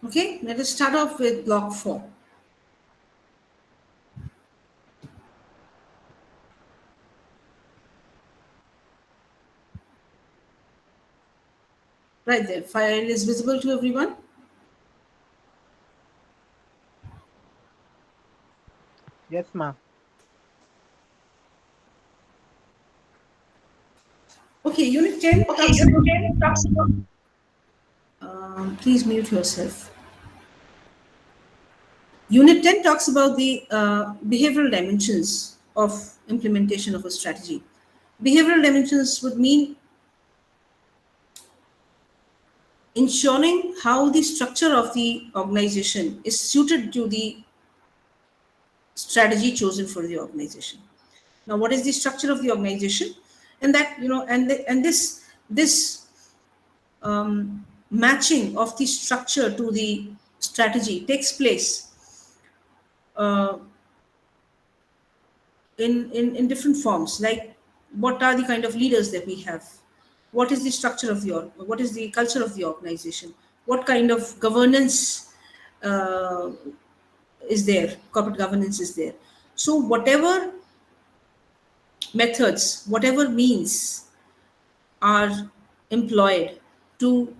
Okay, let us start off with block 4. Right there, file is visible to everyone. Yes, ma'am. Okay, unit 10 talks about, please mute yourself. Unit 10 talks about the behavioral dimensions of implementation of a strategy. Behavioral dimensions would mean ensuring how the structure of the organization is suited to the strategy chosen for the organization. Now, what is the structure of the organization? And that, and this matching of the structure to the strategy takes place in different forms. Like, what are the kind of leaders that we have? What is the structure of what is the culture of the organization? What kind of governance is there? Corporate governance is there. So whatever methods, whatever means are employed to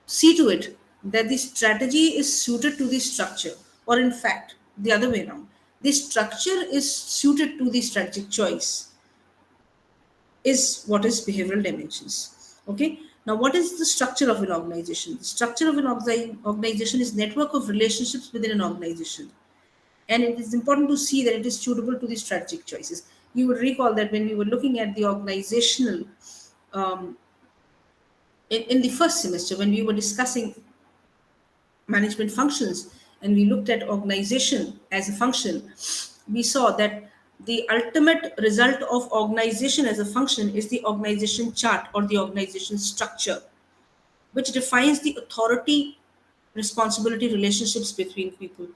see to it that the strategy is suited to the structure, or in fact, the other way around. The structure is suited to the strategic choice, is what is behavioral dimensions. Okay. Now, what is the structure of an organization? The structure of an organization is network of relationships within an organization, and it is important to see that it is suitable to the strategic choices. You would recall that when we were looking at the organizational um, in the first semester, when we were discussing management functions and we looked at organization as a function, we saw that the ultimate result of organization as a function is the organization chart or the organization structure, which defines the authority responsibility relationships between people,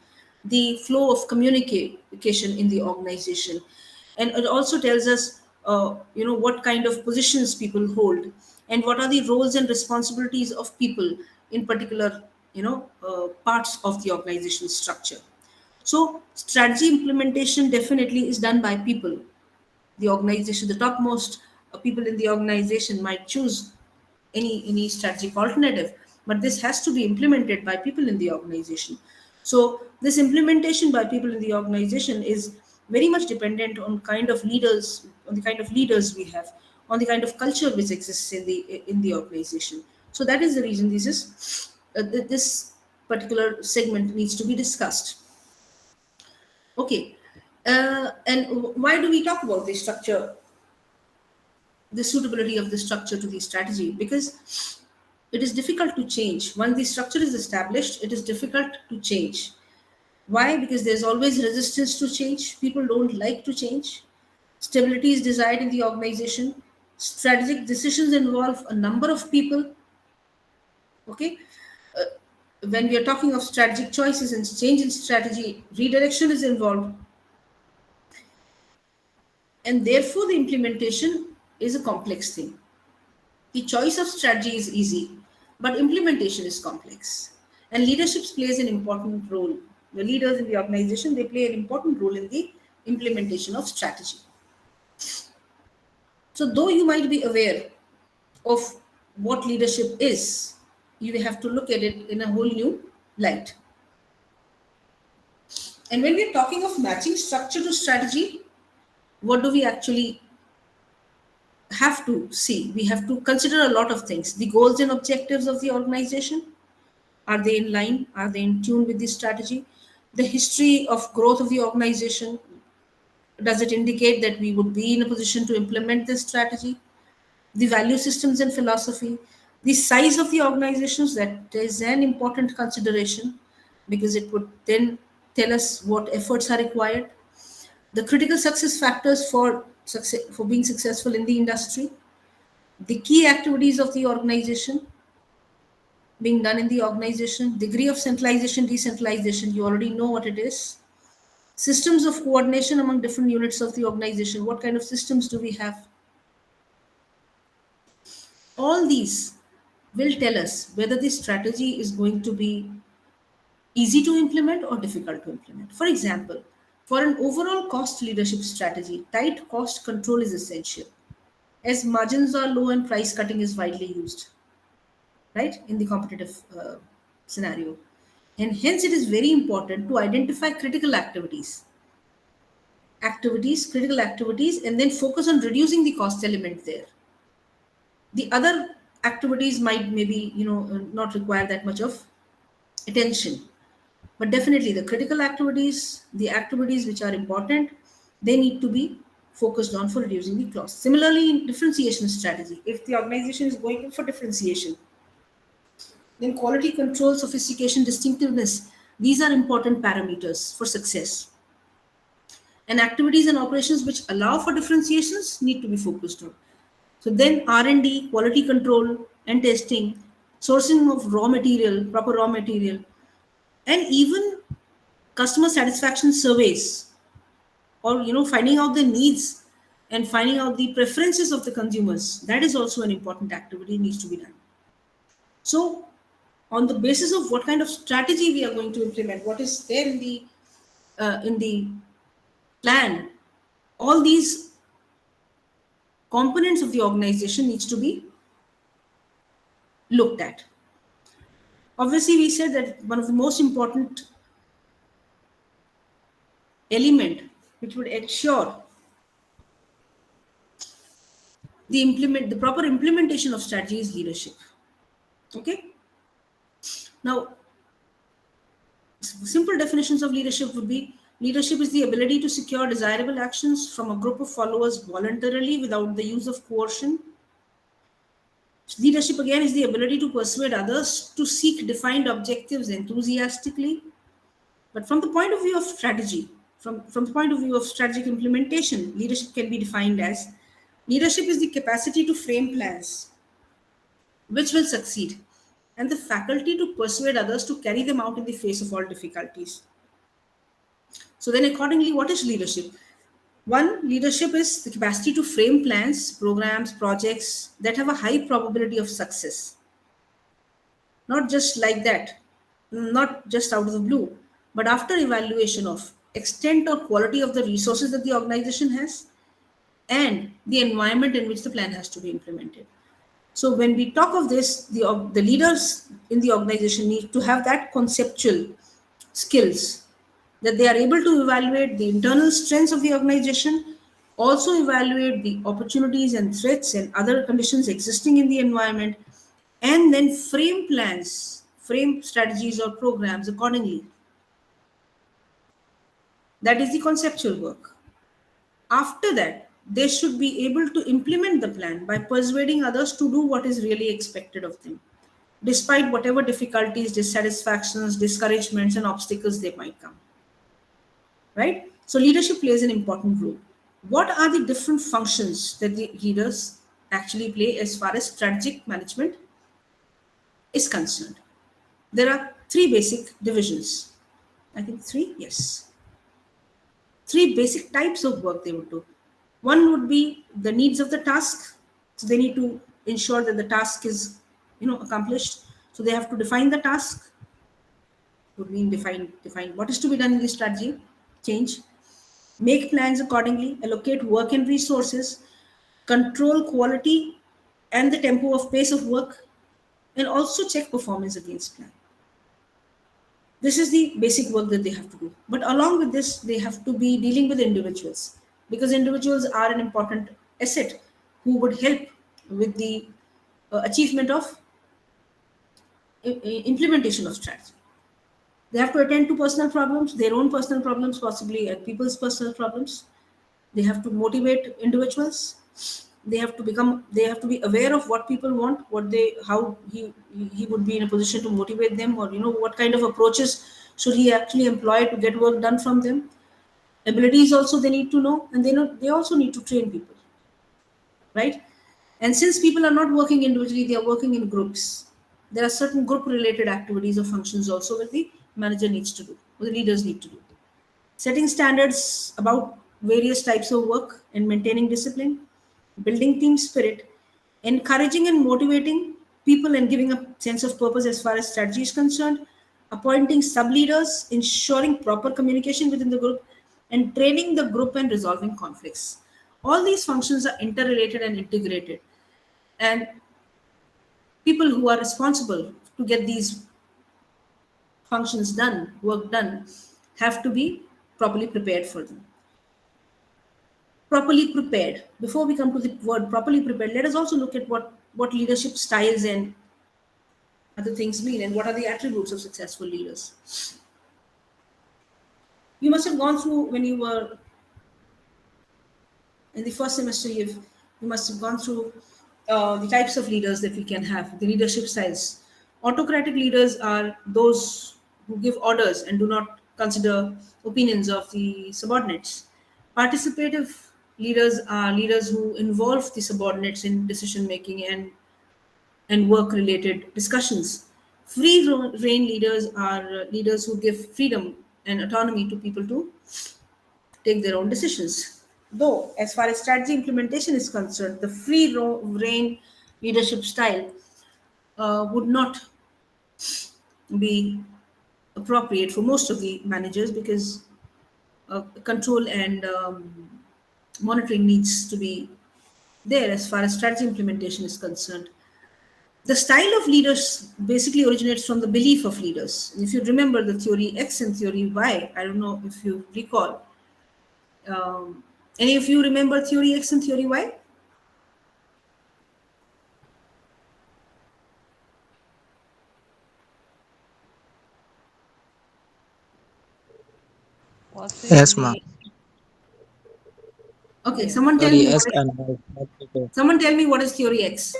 the flow of communication in the organization, and it also tells us what kind of positions people hold and what are the roles and responsibilities of people in particular parts of the organization structure. So strategy implementation definitely is done by people. The organization, the topmost people in the organization might choose any strategic alternative, but this has to be implemented by people in the organization. So this implementation by people in the organization is very much dependent on kind of leaders, on the kind of leaders we have, on the kind of culture which exists in the organization. So that is the reason this particular segment needs to be discussed. Okay. And why do we talk about the structure, the suitability of the structure to the strategy? Because it is difficult to change. Once the structure is established, it is difficult to change. Why? Because there's always resistance to change. People don't like to change. Stability is desired in the organization. Strategic decisions involve a number of people. Okay. Uh, when we are talking of strategic choices and change in strategy, redirection is involved. And therefore, the implementation is a complex thing. The choice of strategy is easy, but implementation is complex. And leadership plays an important role. The leaders in the organization, they play an important role in the implementation of strategy. So though you might be aware of what leadership is, you have to look at it in a whole new light. And when we're talking of matching structure to strategy, what do we actually have to see? We have to consider a lot of things. The goals and objectives of the organization, are they in line? Are they in tune with the strategy? The history of growth of the organization, does it indicate that we would be in a position to implement this strategy? The value systems and philosophy, the size of the organizations, that is an important consideration because it would then tell us what efforts are required. The critical success factors for being successful in the industry, the key activities of the organization being done in the organization, degree of centralization, decentralization, you already know what it is. Systems of coordination among different units of the organization, what kind of systems do we have? All these will tell us whether this strategy is going to be easy to implement or difficult to implement. For example, for an overall cost leadership strategy, tight cost control is essential, as margins are low and price cutting is widely used, right, in the competitive scenario. And hence, it is very important to identify critical activities, and then focus on reducing the cost element there. The other activities might maybe not require that much of attention, but definitely the critical activities, the activities which are important, they need to be focused on for reducing the cost. Similarly, in differentiation strategy, if the organization is going in for differentiation, then quality control, sophistication, distinctiveness, these are important parameters for success. And activities and operations which allow for differentiations need to be focused on. So then R&D, quality control and testing, sourcing of raw material, proper raw material, and even customer satisfaction surveys, or finding out the needs and finding out the preferences of the consumers, that is also an important activity, needs to be done. So on the basis of what kind of strategy we are going to implement, what is there in the plan, all these components of the organization needs to be looked at. Obviously, we said that one of the most important element which would ensure the proper implementation of strategy is leadership. Okay. Now, simple definitions of leadership would be: leadership is the ability to secure desirable actions from a group of followers voluntarily without the use of coercion. Leadership, again, is the ability to persuade others to seek defined objectives enthusiastically. But from the point of view of strategy, from the point of view of strategic implementation, leadership can be defined as: leadership is the capacity to frame plans which will succeed, and the faculty to persuade others to carry them out in the face of all difficulties. So then accordingly, what is leadership? One, leadership is the capacity to frame plans, programs, projects that have a high probability of success. Not just like that, not just out of the blue, but after evaluation of extent or quality of the resources that the organization has and the environment in which the plan has to be implemented. So when we talk of this, the leaders in the organization need to have that conceptual skills, that they are able to evaluate the internal strengths of the organization, also evaluate the opportunities and threats and other conditions existing in the environment, and then frame plans, frame strategies or programs accordingly. That is the conceptual work. After that, they should be able to implement the plan by persuading others to do what is really expected of them, despite whatever difficulties, dissatisfactions, discouragements, and obstacles they might come. Right? So leadership plays an important role. What are the different functions that the leaders actually play as far as strategic management is concerned? There are three basic divisions. I think three, yes. Three basic types of work they would do. One would be the needs of the task. So they need to ensure that the task is, accomplished. So they have to define the task. Would mean define what is to be done in the strategy change. Make plans accordingly, allocate work and resources, control quality and the tempo of pace of work, and also check performance against plan. This is the basic work that they have to do. But along with this, they have to be dealing with individuals, because individuals are an important asset who would help with the achievement of implementation of strategy. They have to attend to personal problems, their own personal problems, possibly and people's personal problems. They have to motivate individuals. They have to be aware of what people want, how he would be in a position to motivate them, or what kind of approaches should he actually employ to get work done from them. Abilities also they need to know, and they also need to train people, right? And since people are not working individually, they are working in groups. There are certain group related activities or functions also that the manager needs to do, or the leaders need to do. Setting standards about various types of work and maintaining discipline, building team spirit, encouraging and motivating people and giving a sense of purpose as far as strategy is concerned, appointing sub-leaders, ensuring proper communication within the group, and training the group and resolving conflicts. All these functions are interrelated and integrated. And people who are responsible to get these functions done, work done, have to be properly prepared for them. Properly prepared. Before we come to the word properly prepared, let us also look at what leadership styles and other things mean, and what are the attributes of successful leaders. You must have gone through, when you were in the first semester, you must have gone through the types of leaders that we can have, the leadership styles. Autocratic leaders are those who give orders and do not consider opinions of the subordinates. Participative leaders are leaders who involve the subordinates in decision making and work related discussions. Free reign leaders are leaders who give freedom and autonomy to people to take their own decisions. Though, as far as strategy implementation is concerned, the free reign leadership style would not be appropriate for most of the managers, because control and monitoring needs to be there as far as strategy implementation is concerned. The style of leaders basically originates from the belief of leaders. If you remember the theory X and theory Y, I don't know if you recall. Any of you remember theory X and theory Y? Yes, ma'am. Possibly. Okay, someone tell Theory me S what is, and Y. someone tell me what is theory X.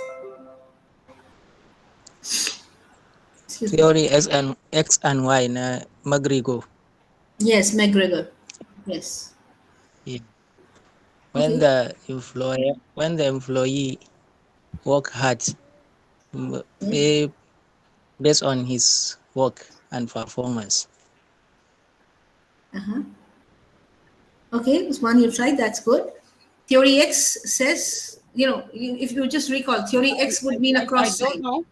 Excuse me. Theory S and X and Y na McGregor. Yes, McGregor. Yes. Yeah. Okay. When the employee work hard, pay based on his work and performance. Uh-huh. Okay, Usman, you tried. That's good. Theory X says, if you just recall, theory X would mean a I cross don't sign. know.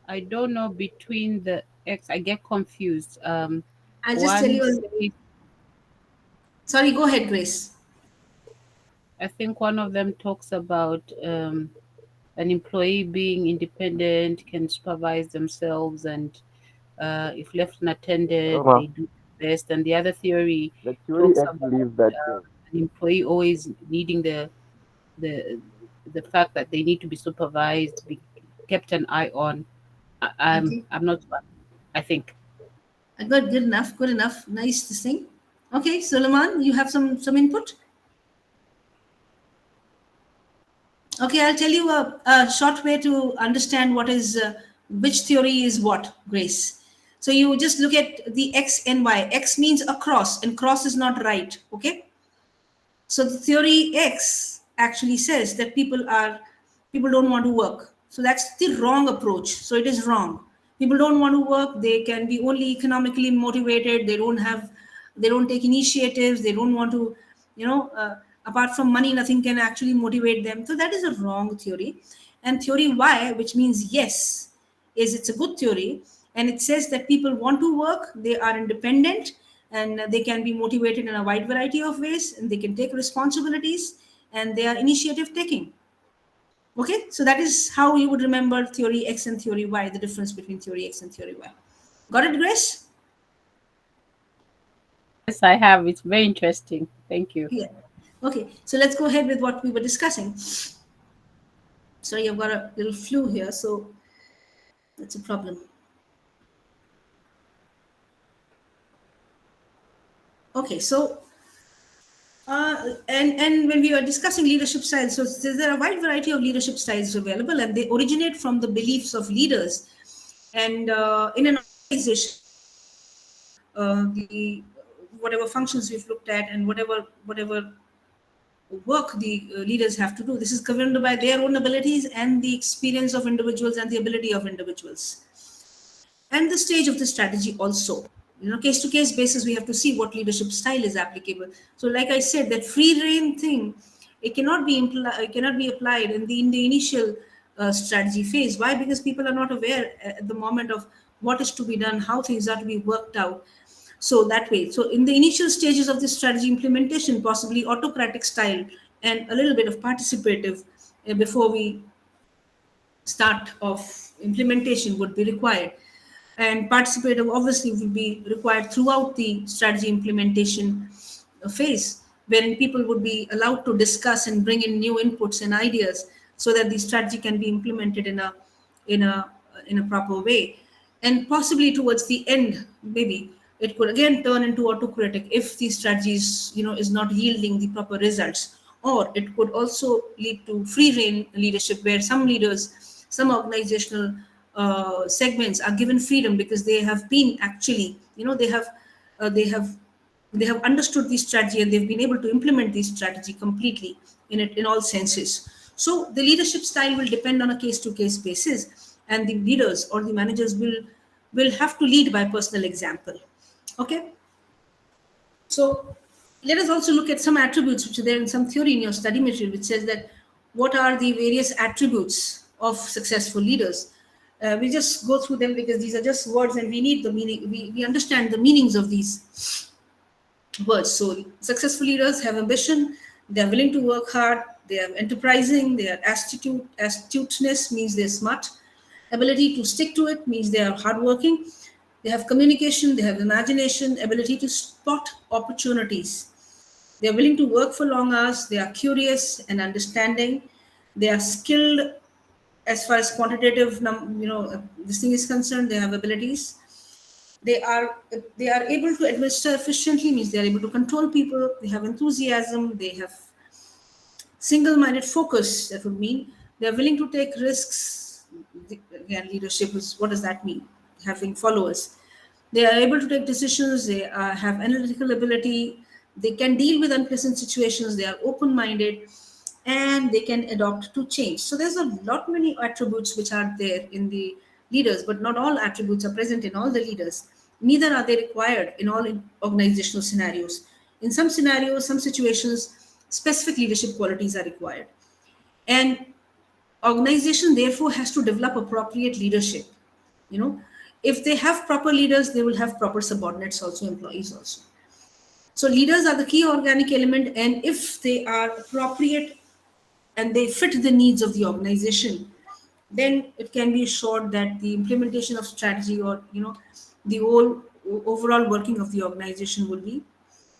I don't know between the X. I get confused. I'll just tell One you. says, Sorry, go ahead, Grace. I think one of them talks about an employee being independent, can supervise themselves, and if left unattended, Roma, they do their best. And the other theory the theory talks X about believes that an employee always needing the the fact that they need to be supervised, be kept an eye on. Okay. I'm not sure. I think. Good enough. Good enough. Nice this thing. Okay, Suleiman, you have some input? Okay, I'll tell you a short way to understand what is which theory is what, Grace. So you just look at the X and Y. X means across, and cross is not right. Okay. So the theory X actually says that people don't want to work. So that's the wrong approach. So it is wrong. People don't want to work. They can be only economically motivated. They don't take initiatives. They don't want to, apart from money, nothing can actually motivate them. So that is a wrong theory. And theory Y, which means yes, it's a good theory, and it says that people want to work. They are independent, and they can be motivated in a wide variety of ways, and they can take responsibilities, and they are initiative taking. Okay, so that is how you would remember theory X and theory Y, the difference between theory X and theory Y. Got it, Grace? Yes, I have. It's very interesting. Thank you. Yeah. Okay, so let's go ahead with what we were discussing. Sorry, I've got a little flu here, so that's a problem. Okay, so and when we are discussing leadership styles, so there are a wide variety of leadership styles available, and they originate from the beliefs of leaders. And in an organization, the whatever functions we've looked at, and whatever work the leaders have to do, this is governed by their own abilities and the experience of individuals and the ability of individuals, and the stage of the strategy also. Case to case basis, we have to see what leadership style is applicable. So like I said, that free rein thing, it cannot be applied in the initial strategy phase. Why? Because people are not aware at the moment of what is to be done, how things are to be worked out. So that way, so in the initial stages of the strategy implementation, possibly autocratic style and a little bit of participative before we start of implementation would be required. And participative obviously will be required throughout the strategy implementation phase, wherein people would be allowed to discuss and bring in new inputs and ideas so that the strategy can be implemented in a proper way. And possibly towards the end, maybe it could again turn into autocratic if the strategies is not yielding the proper results. Or it could also lead to free rein leadership, where some organizational segments are given freedom because they have been actually, they have understood the strategy, and they've been able to implement the strategy completely in all senses. So the leadership style will depend on a case to case basis, and the leaders or the managers will have to lead by personal example. Okay. So let us also look at some attributes which are there in some theory in your study material, which says that what are the various attributes of successful leaders. We just go through them because these are just words, and we need the meaning. We understand the meanings of these words. So successful leaders have ambition, they are willing to work hard, they are enterprising, they are astuteness means they're smart, Ability to stick to it means they are hardworking. They have communication, they have imagination, ability to spot opportunities. They are willing to work for long hours. They are curious and understanding. They are skilled as far as quantitative, this thing is concerned. They have abilities. They are able to administer efficiently, means they are able to control people. They have enthusiasm. They have single-minded focus. That would mean they are willing to take risks. Again, leadership is, what does that mean? Having followers. They are able to take decisions. They have analytical ability. They can deal with unpleasant situations. They are open-minded, and they can adapt to change. So there's a lot many attributes which are there in the leaders, but not all attributes are present in all the leaders. Neither are they required in all organizational scenarios. In some scenarios, some situations, specific leadership qualities are required. And organization therefore has to develop appropriate leadership. If they have proper leaders, they will have proper subordinates also, employees also. So leaders are the key organic element, and if they are appropriate and they fit the needs of the organization, then it can be assured that the implementation of strategy, or the whole overall working of the organization will be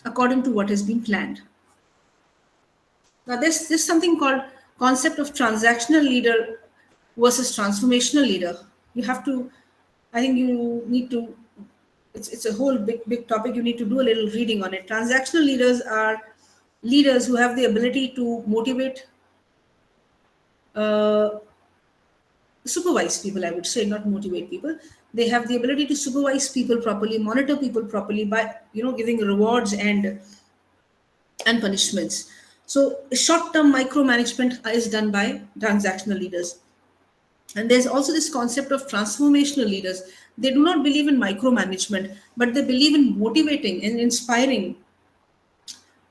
according to what has been planned. Now there's something called concept of transactional leader versus transformational leader. You have to, I think you need to, it's a whole big topic. You need to do a little reading on it. Transactional leaders are leaders who have the ability to motivate, supervise people, I would say, not motivate people. They have the ability to supervise people properly, monitor people properly by giving rewards and punishments. So short-term micromanagement is done by transactional leaders. And there's also this concept of transformational leaders. They do not believe in micromanagement, but they believe in motivating and inspiring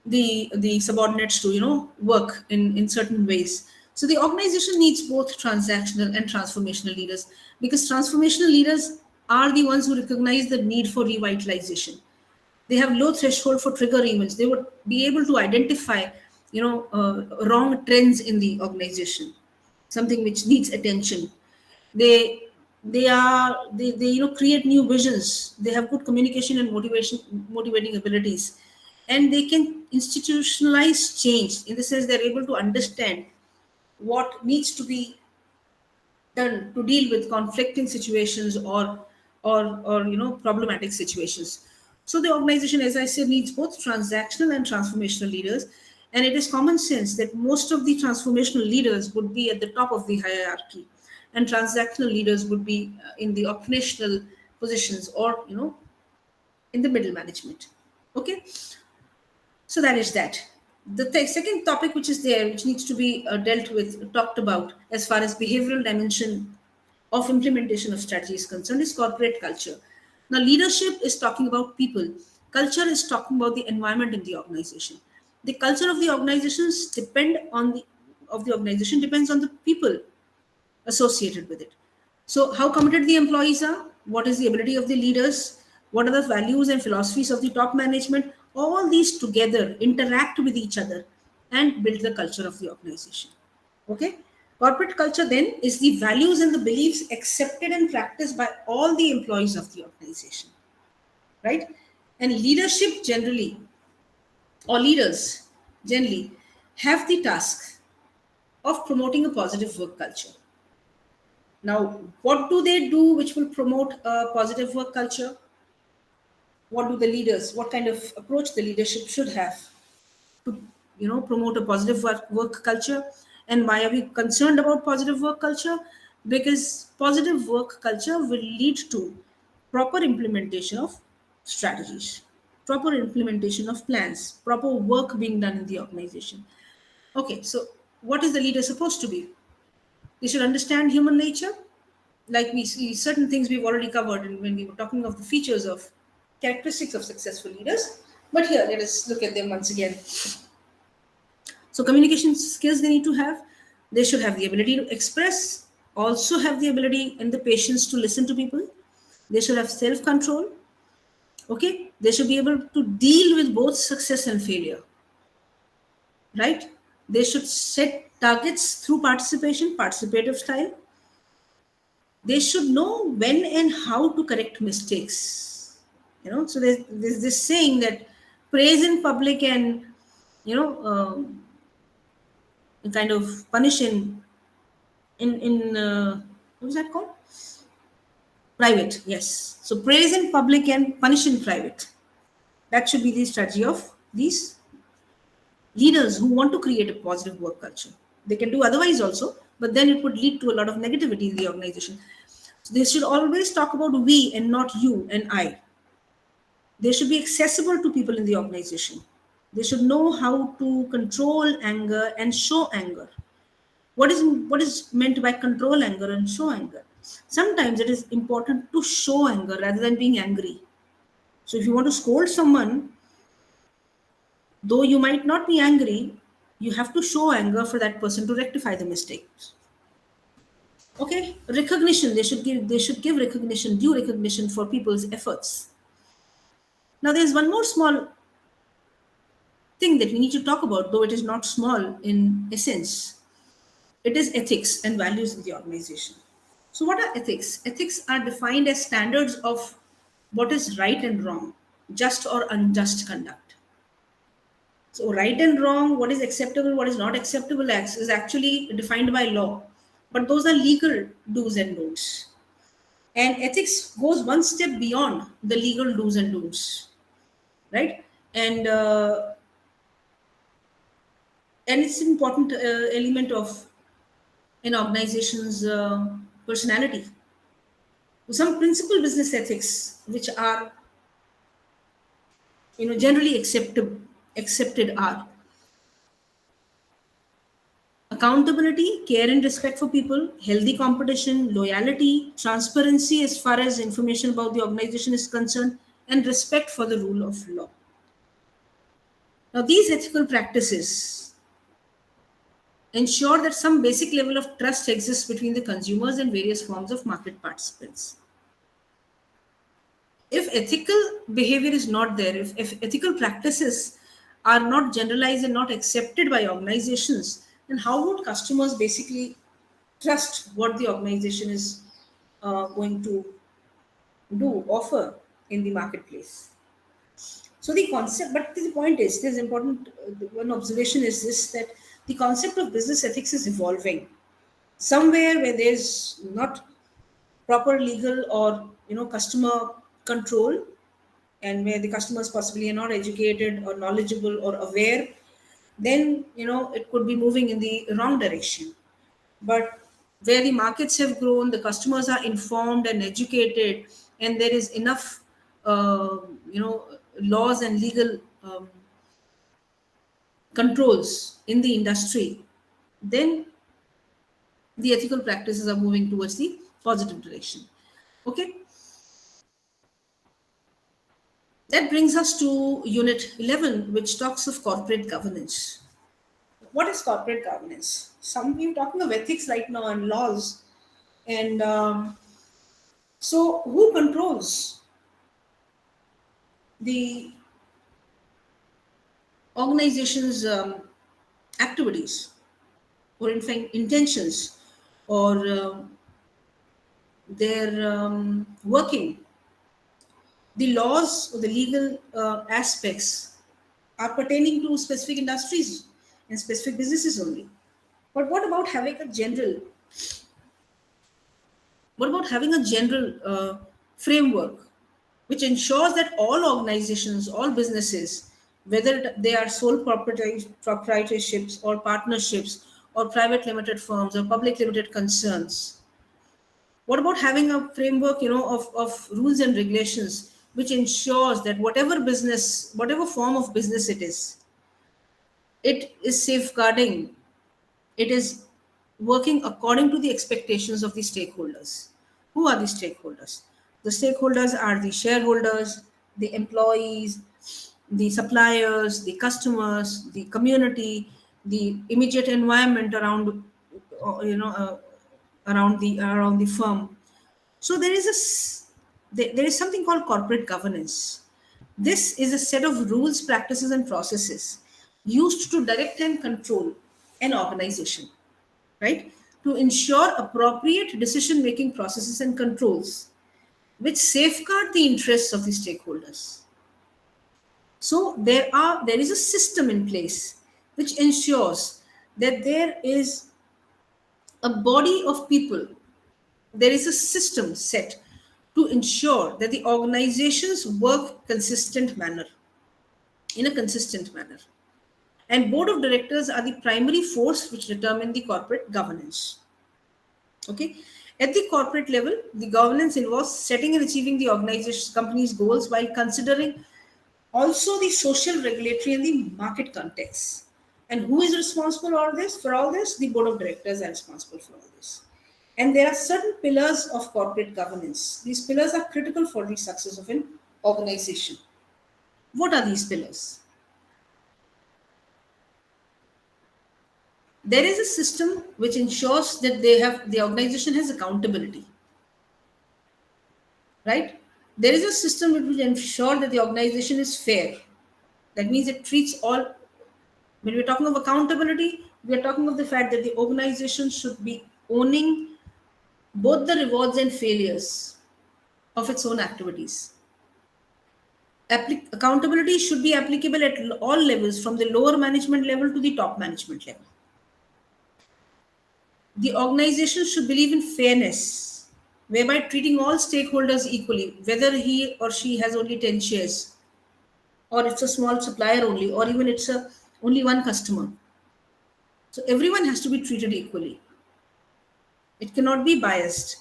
the subordinates to work in certain ways. So the organization needs both transactional and transformational leaders, because transformational leaders are the ones who recognize the need for revitalization. They have low threshold for trigger events. They would be able to identify wrong trends in the organization, something which needs attention. They create new visions. They have good communication and motivating abilities, and they can institutionalize change, in the sense they're able to understand what needs to be done to deal with conflicting situations or problematic situations. So the organization, as I said, needs both transactional and transformational leaders. And it is common sense that most of the transformational leaders would be at the top of the hierarchy, and transactional leaders would be in the operational positions, or in the middle management. Okay, so that is that. The second topic which is there, which needs to be dealt with, talked about as far as behavioral dimension of implementation of strategy is concerned, is corporate culture. Now, leadership is talking about people. Culture is talking about the environment in the organization. The culture of the organizations organization depends on the people associated with it. So, how committed the employees are, what is the ability of the leaders, what are the values and philosophies of the top management, all these together interact with each other and build the culture of the organization. Okay? Corporate culture then is the values and the beliefs accepted and practiced by all the employees of the organization. Right? And leadership generally, or leaders generally, have the task of promoting a positive work culture. Now, what do they do which will promote a positive work culture? What do the leaders, what kind of approach the leadership should have to promote a positive work culture? And why are we concerned about positive work culture? Because positive work culture will lead to proper implementation of strategies, proper implementation of plans, proper work being done in the organization. Okay, so what is the leader supposed to be? They should understand human nature. Like we see certain things we've already covered when we were talking of the features of characteristics of successful leaders. But here, let us look at them once again. So communication skills they need to have. They should have the ability to express, also have the ability and the patience to listen to people. They should have self-control. Okay, they should be able to deal with both success and failure. Right? They should set targets through participation, participative style. They should know when and how to correct mistakes. So there's this saying that praise in public and kind of punish in what is that called? Private. Yes. So praise in public and punish in private. That should be the strategy of these leaders who want to create a positive work culture. They can do otherwise also, but then it would lead to a lot of negativity in the organization. So they should always talk about we and not you and I. They should be accessible to people in the organization. They should know how to control anger and show anger. What is meant by control anger and show anger? Sometimes it is important to show anger rather than being angry. So if you want to scold someone, though you might not be angry, you have to show anger for that person to rectify the mistakes. Okay, recognition. They should give recognition, due recognition for people's efforts. Now there's one more small thing that we need to talk about, though it is not small in essence. It is ethics and values in the organization. So what are ethics? Ethics are defined as standards of what is right and wrong, just or unjust conduct. So right and wrong, what is acceptable, what is not acceptable, is actually defined by law. But those are legal do's and don'ts. And ethics goes one step beyond the legal do's and don'ts, right? And it's an important element of an organization's personality. Some principal business ethics, which are generally accepted, are accountability, care and respect for people, healthy competition, loyalty, transparency as far as information about the organization is concerned, and respect for the rule of law. Now, these ethical practices ensure that some basic level of trust exists between the consumers and various forms of market participants. If ethical behavior is not there, if ethical practices are not generalized and not accepted by organizations, then how would customers basically trust what the organization is going to offer in the marketplace? So the concept, but the point is, there's important, one observation is this, that the concept of business ethics is evolving. Somewhere where there's not proper legal or customer control, and where the customers possibly are not educated or knowledgeable or aware, then it could be moving in the wrong direction. But where the markets have grown, the customers are informed and educated, and there is enough laws and legal controls in the industry, then the ethical practices are moving towards the positive direction. Okay. That brings us to Unit 11, which talks of corporate governance. What is corporate governance? We're talking of ethics right now and laws. And so who controls the organization's activities, or in fact intentions, or their working? The laws or the legal aspects are pertaining to specific industries and specific businesses only. But what about having a general framework which ensures that all organizations, all businesses, whether they are sole proprietorships or partnerships or private limited firms or public limited concerns? What about having a framework, of rules and regulations which ensures that whatever form of business it is safeguarding, it is working according to the expectations of the stakeholders. Who are the stakeholders? The stakeholders are the shareholders, the employees, the suppliers, the customers, the community, the immediate environment around, around the firm. So there is something called corporate governance. This is a set of rules, practices, and processes used to direct and control an organization, right? to ensure appropriate decision-making processes and controls which safeguard the interests of the stakeholders. So there is a system in place which ensures that there is a body of people, there is a system set to ensure that the organizations work in a consistent manner. And board of directors are the primary force which determine the corporate governance. Okay. At the corporate level, the governance involves setting and achieving the organization company's goals while considering also the social, regulatory, and the market context. And who is responsible for all this? For all this, the board of directors are responsible for all this. And there are certain pillars of corporate governance. These pillars are critical for the success of an organization. What are these pillars? There is a system which ensures that the organization has accountability. Right? There is a system which will ensure that the organization is fair. That means it treats all. When we're talking of accountability, we're talking of the fact that the organization should be owning both the rewards and failures of its own activities. Accountability should be applicable at all levels, from the lower management level to the top management level. The organization should believe in fairness, whereby treating all stakeholders equally, whether he or she has only 10 shares, or it's a small supplier only, or even it's only one customer. So everyone has to be treated equally. It cannot be biased.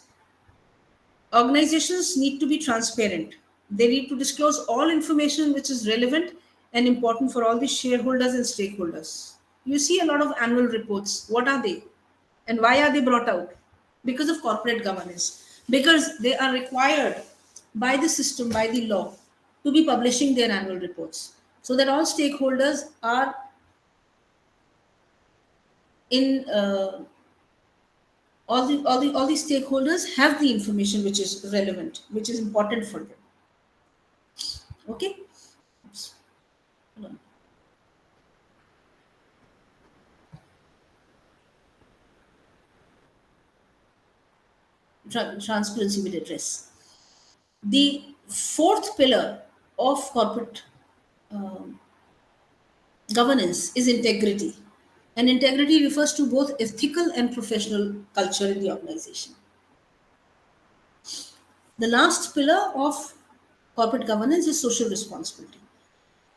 Organizations need to be transparent. They need to disclose all information which is relevant and important for all the shareholders and stakeholders. You see a lot of annual reports. What are they? And why are they brought out? Because of corporate governance. Because they are required by the system, by the law, to be publishing their annual reports, so that all stakeholders are in all the stakeholders have the information which is relevant, which is important for them. Okay. Hold on. Transparency will address. The fourth pillar of corporate governance is integrity. And integrity refers to both ethical and professional culture in the organization. The last pillar of corporate governance is social responsibility.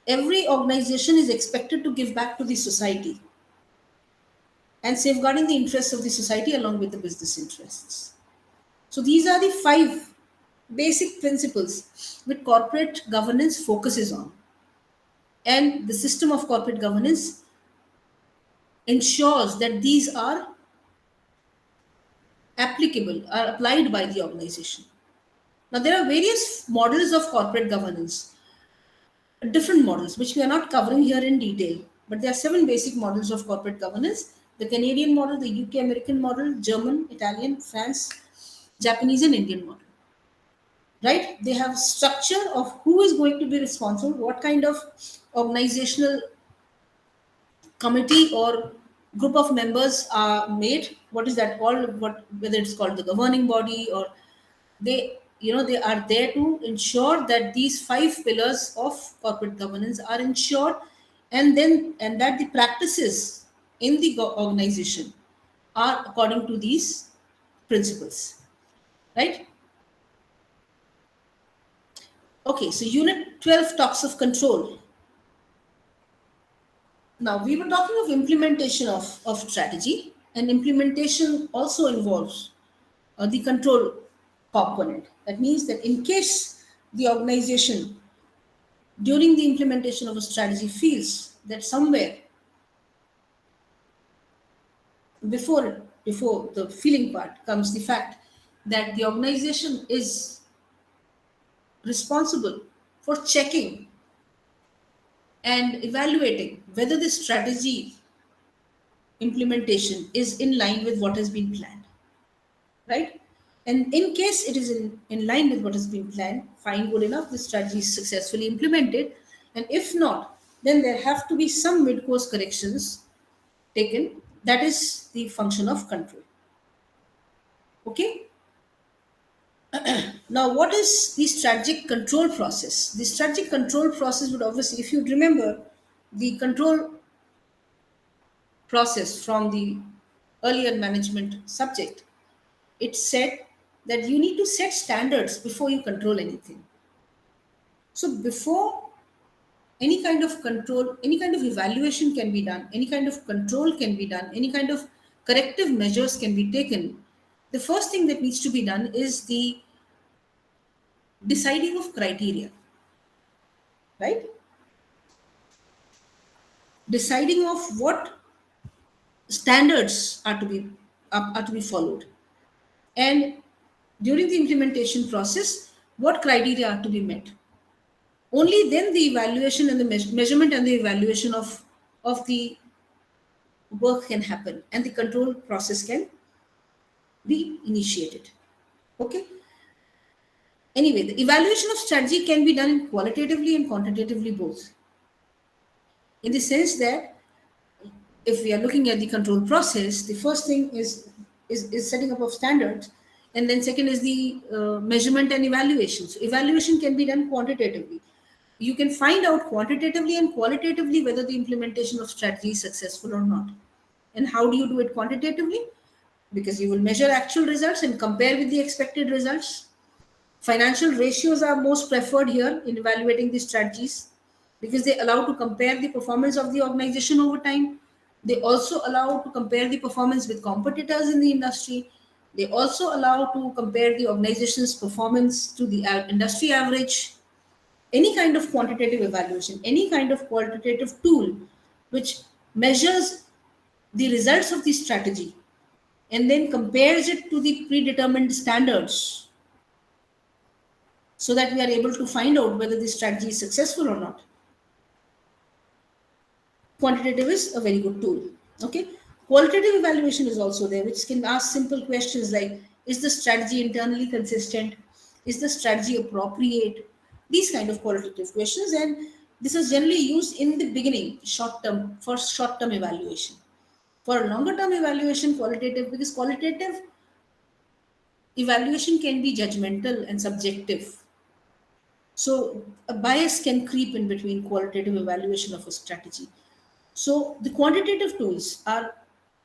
Every organization is expected to give back to the society and safeguarding the interests of the society along with the business interests. So these are the 5 basic principles which corporate governance focuses on. And the system of corporate governance ensures that these are applicable, are applied by the organization. Now, there are various models of corporate governance, different models, which we are not covering here in detail, but there are 7 basic models of corporate governance: the Canadian model, the UK American model, German, Italian, France, Japanese, and Indian model. Right? They have structure of who is going to be responsible, what kind of organizational committee or group of members are made. What is that called? Whether it's called the governing body, or they are there to ensure that these 5 pillars of corporate governance are ensured, and that the practices in the organization are according to these principles. Right? Okay, so Unit 12 talks of control. Now, we were talking of implementation of strategy, and implementation also involves the control component. That means that in case the organization, during the implementation of a strategy, feels that somewhere before the feeling part comes the fact that the organization is responsible for checking and evaluating whether the strategy implementation is in line with what has been planned, right? And in case it is in line with what has been planned, fine, good enough, the strategy is successfully implemented. And if not, then there have to be some mid-course corrections taken. That is the function of control. Okay. Now, what is the strategic control process? The strategic control process would obviously, if you remember, the control process from the earlier management subject, it said that you need to set standards before you control anything. So, before any kind of control, any kind of evaluation can be done, any kind of control can be done, any kind of corrective measures can be taken, the first thing that needs to be done is the deciding of criteria, right? Deciding of what standards are to be followed, and during the implementation process, what criteria are to be met. Only then the evaluation and the measurement and the evaluation of the work can happen, and the control process can be initiated. Okay. Anyway, the evaluation of strategy can be done qualitatively and quantitatively both. In the sense that if we are looking at the control process, the first thing is setting up of standards, and then second is the measurement and evaluation. So evaluation can be done quantitatively. You can find out quantitatively and qualitatively whether the implementation of strategy is successful or not. And how do you do it quantitatively? Because you will measure actual results and compare with the expected results. Financial ratios are most preferred here in evaluating the strategies because they allow to compare the performance of the organization over time. They also allow to compare the performance with competitors in the industry. They also allow to compare the organization's performance to the industry average. Any kind of quantitative evaluation, any kind of qualitative tool which measures the results of the strategy and then compares it to the predetermined standards so that we are able to find out whether the strategy is successful or not. Quantitative is a very good tool. Okay. Qualitative evaluation is also there, which can ask simple questions like, is the strategy internally consistent? Is the strategy appropriate? These kind of qualitative questions, and this is generally used in the beginning, for short-term evaluation. For a longer-term evaluation, qualitative, because qualitative evaluation can be judgmental and subjective. So a bias can creep in between qualitative evaluation of a strategy. So the quantitative tools are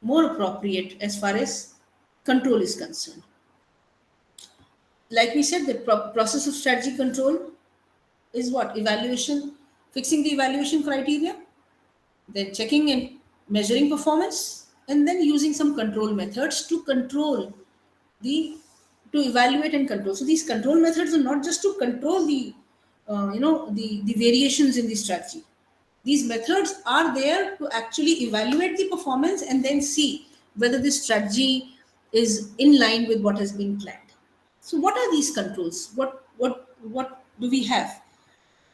more appropriate as far as control is concerned. Like we said, the process of strategy control is what? Evaluation, fixing the evaluation criteria, then checking and measuring performance, and then using some control methods to control to evaluate and control. So these control methods are not just to control the variations in the strategy. These methods are there to actually evaluate the performance and then see whether the strategy is in line with what has been planned. So what are these controls? What do we have?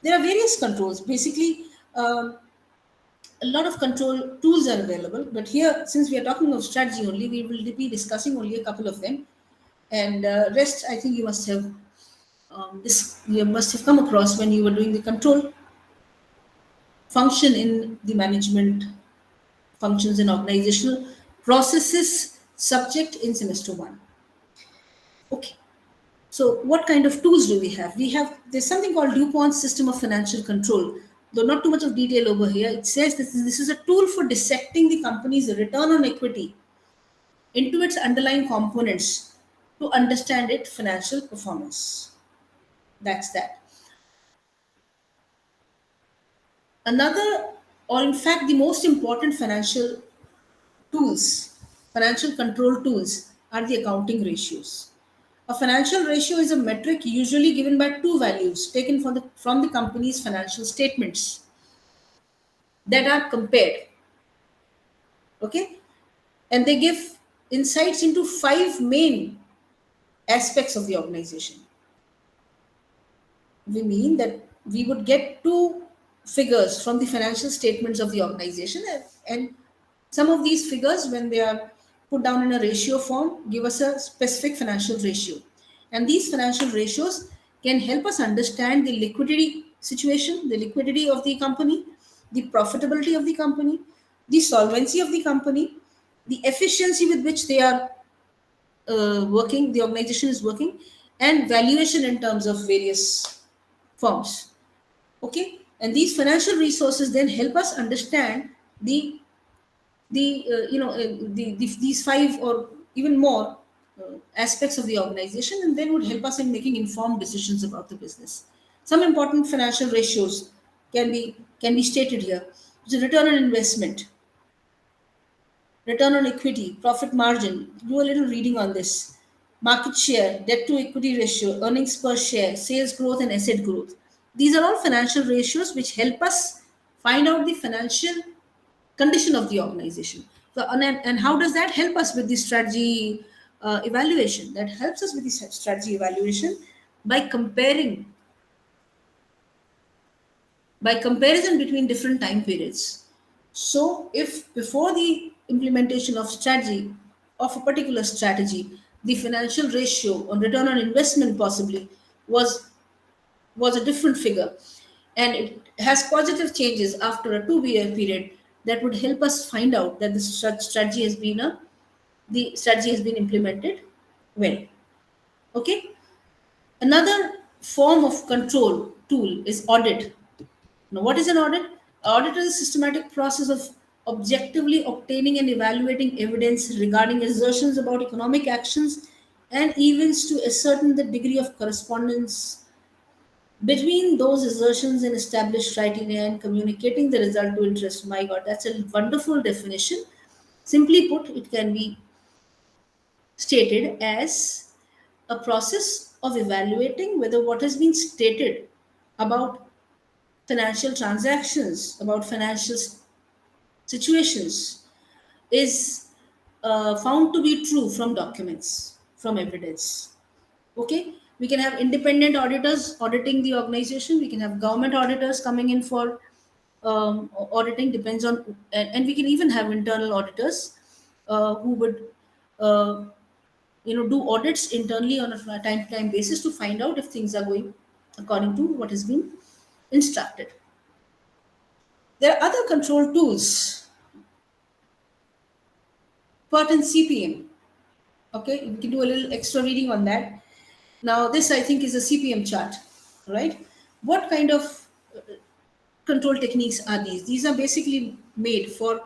There are various controls. Basically, a lot of control tools are available, but here, since we are talking of strategy only, we will be discussing only a couple of them, and rest I think you must have come across when you were doing the control function in the management functions and organizational processes subject in semester 1. Okay. So what kind of tools do we have? There's something called DuPont's system of financial control. Though not too much of detail over here, it says this is a tool for dissecting the company's return on equity into its underlying components to understand its financial performance. That's that. Another, or in fact, the most important financial control tools are the accounting ratios. A financial ratio is a metric usually given by two values taken from the company's financial statements that are compared. Okay? And they give insights into 5 main aspects of the organization. We mean that we would get 2 figures from the financial statements of the organization, and some of these figures, when they are put down in a ratio form, give us a specific financial ratio. And these financial ratios can help us understand the liquidity situation, the liquidity of the company, the profitability of the company, the solvency of the company, the efficiency with which they are working, the organization is working, and valuation in terms of various forms. Okay, and these financial resources then help us understand these five or even more aspects of the organization, and then would help us in making informed decisions about the business. Some important financial ratios can be stated here. The return on investment, return on equity, profit margin. Do a little reading on this. Market share, debt to equity ratio, earnings per share, sales growth, and asset growth. These are all financial ratios which help us find out the financial condition of the organization. So, and how does that help us with the strategy evaluation? That helps us with the strategy evaluation by comparison between different time periods. So, if before the implementation of strategy, of a particular strategy, the financial ratio on return on investment possibly was a different figure, and it has positive changes after a 2 year period, that would help us find out that the strategy has been implemented well. Okay. Another form of control tool is audit. Now, what is an audit? Audit is a systematic process of objectively obtaining and evaluating evidence regarding assertions about economic actions and events to ascertain the degree of correspondence between those assertions and established criteria and communicating the result to interest. My God, that's a wonderful definition. Simply put, it can be stated as a process of evaluating whether what has been stated about financial transactions, about financial situations, is found to be true from documents, from evidence. Okay, we can have independent auditors auditing the organization. We can have government auditors coming in for auditing. Depends on, and we can even have internal auditors who would do audits internally on a time-to-time basis to find out if things are going according to what has been instructed. There are other control tools. PERT and CPM. Okay, we can do a little extra reading on that. Now, this I think is a CPM chart, right? What kind of control techniques are these? These are basically made for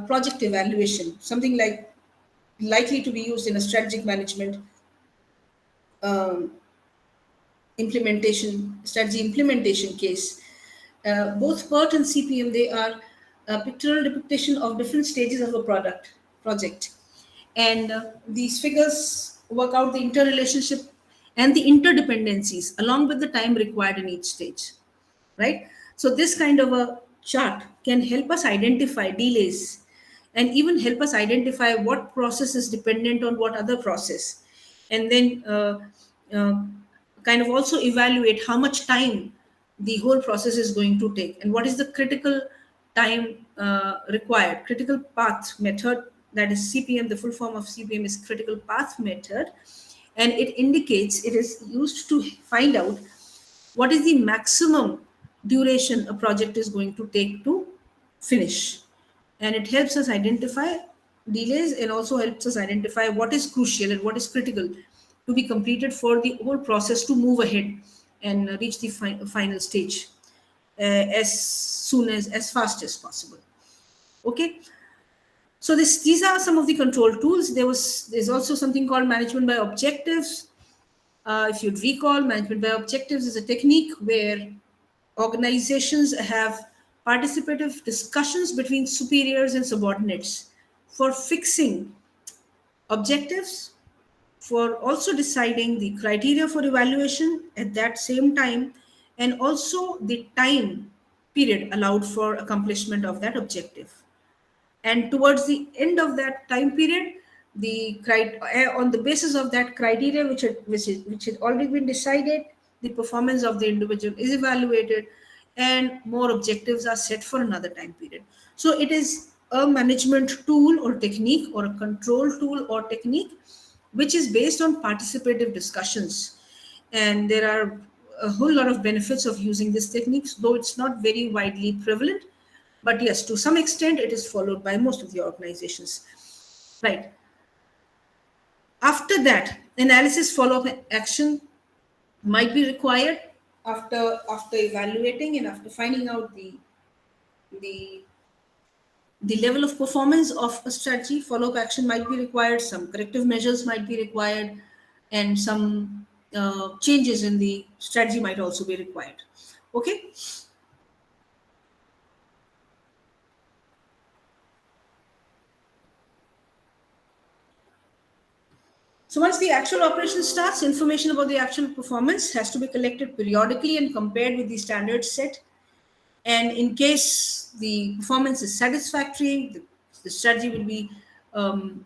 project evaluation, something like likely to be used in a strategic management um, strategy implementation case. Both PERT and CPM, they are a pictorial depiction of different stages of a project. And these figures work out the interrelationship and the interdependencies along with the time required in each stage, right? So this kind of a chart can help us identify delays and even help us identify what process is dependent on what other process, and then uh, kind of also evaluate how much time the whole process is going to take and what is the critical time required. Critical path method, that is CPM, the full form of CPM is critical path method, and it indicates, it is used to find out what is the maximum duration a project is going to take to finish. And it helps us identify delays and also helps us identify what is crucial and what is critical to be completed for the whole process to move ahead and reach the final stage as fast as possible. Okay, so these are some of the control tools. There's also something called management by objectives. If you'd recall, management by objectives is a technique where organizations have participative discussions between superiors and subordinates for fixing objectives, for also deciding the criteria for evaluation at that same time, and also the time period allowed for accomplishment of that objective. And towards the end of that time period, on the basis of that criteria which had already been decided, the performance of the individual is evaluated and more objectives are set for another time period. So it is a management tool or technique, or a control tool or technique, which is based on participative discussions. And there are a whole lot of benefits of using these techniques, though it's not very widely prevalent. But yes, to some extent, it is followed by most of the organizations. Right. After After that, analysis, follow-up action might be required after evaluating and after finding out the level of performance of a strategy. Follow-up action might be required, some corrective measures might be required, and some changes in the strategy might also be required. Okay. So once the actual operation starts, information about the actual performance has to be collected periodically and compared with the standards set. And in case the performance is satisfactory, the strategy will be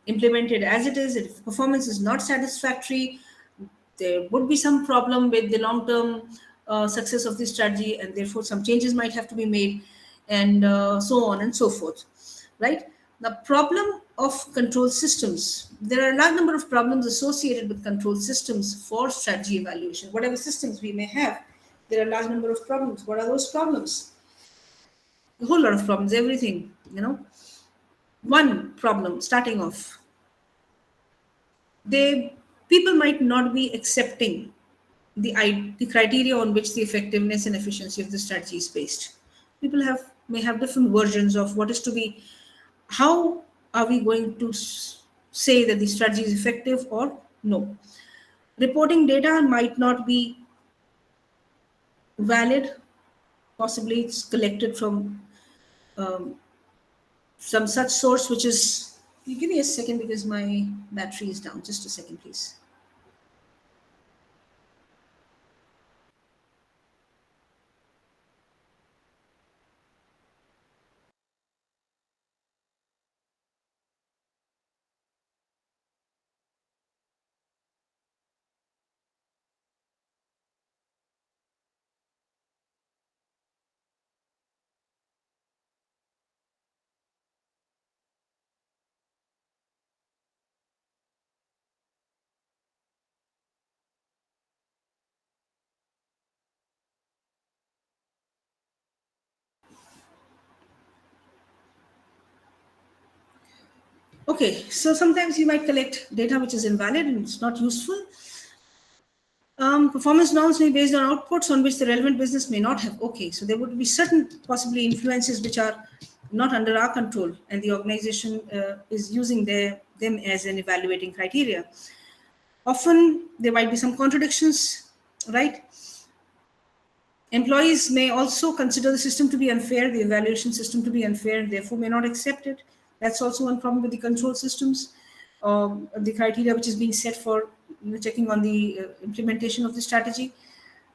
implemented as it is. If performance is not satisfactory, there would be some problem with the long-term success of the strategy, and therefore some changes might have to be made, and so on and so forth, right? The problem of control systems. There are a large number of problems associated with control systems for strategy evaluation. Whatever systems we may have, there are a large number of problems. What are those problems? A whole lot of problems, everything, you know. One problem, starting off, people might not be accepting the criteria on which the effectiveness and efficiency of the strategy is based. People may have different versions of what is to be. How are we going to say that the strategy is effective or no? Reporting data might not be valid. Possibly it's collected from some such source which is. You give me a second because my battery is down. Just a second, please. Okay, so sometimes you might collect data which is invalid and it's not useful. Performance norms may be based on outputs on which the relevant business may not have. Okay, so there would be certain possibly influences which are not under our control, and the organization is using them as an evaluating criteria. Often there might be some contradictions, right? Employees may also consider the system to be unfair, the evaluation system to be unfair, and therefore may not accept it. That's also one problem with the control systems. The criteria which is being set for checking on the implementation of the strategy.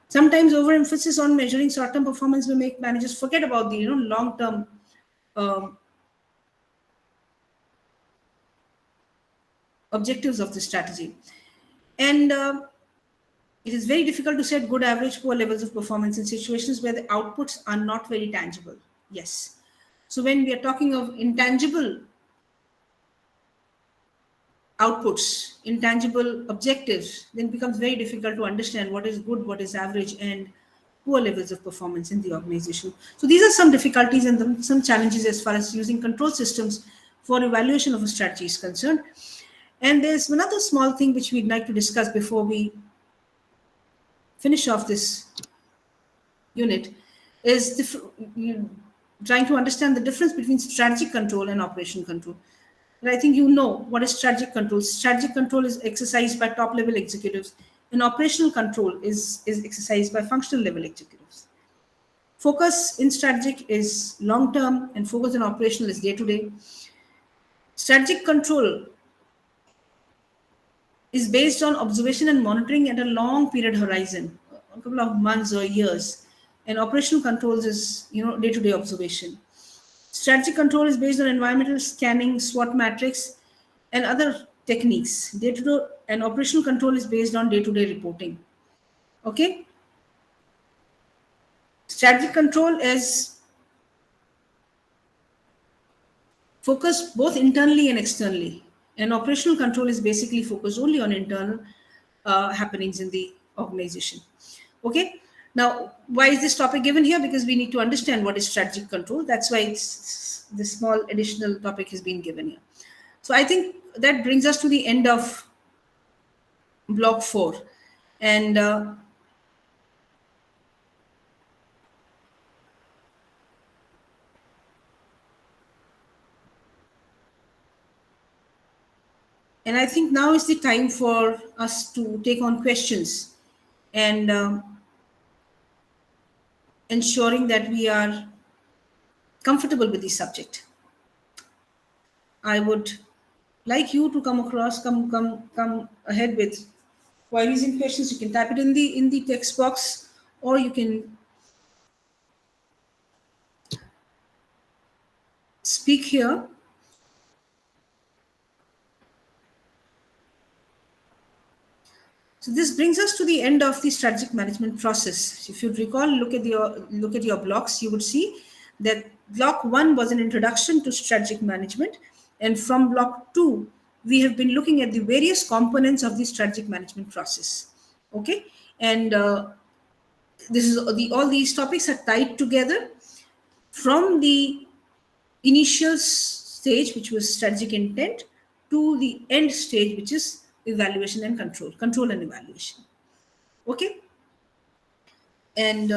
Sometimes overemphasis on measuring short-term performance will make managers forget about the long-term objectives of the strategy. And it is very difficult to set good, average, poor levels of performance in situations where the outputs are not very tangible. Yes. So when we are talking of intangible outputs, intangible objectives, then it becomes very difficult to understand what is good, what is average, and poor levels of performance in the organization. So these are some difficulties and some challenges as far as using control systems for evaluation of a strategy is concerned. And there's another small thing which we'd like to discuss before we finish off this unit, is trying to understand the difference between strategic control and operational control. And I think you know what is strategic control. Strategic control is exercised by top level executives, and operational control is exercised by functional level executives. Focus in strategic is long term, and focus in operational is day to day. Strategic control is based on observation and monitoring at a long period horizon, a couple of months or years. And operational controls is day-to-day observation. Strategic control is based on environmental scanning, SWOT matrix, and other techniques. Day-to-day and operational control is based on day-to-day reporting. Okay. Strategic control is focused both internally and externally. And operational control is basically focused only on internal happenings in the organization. Okay. Now, why is this topic given here? Because we need to understand what is strategic control. That's why this small additional topic has been given here. So I think that brings us to the end of block 4. And I think now is the time for us to take on questions and ensuring that we are comfortable with the subject. I would like you to come ahead with queries and questions. You can type it in the text box, or you can speak here. So this brings us to the end of the strategic management process. If you recall, look at your blocks, you would see that block 1 was an introduction to strategic management, and from block 2 we have been looking at the various components of the strategic management process. Okay, and this is all these topics are tied together from the initial stage, which was strategic intent, to the end stage, which is evaluation and control and evaluation. Okay, and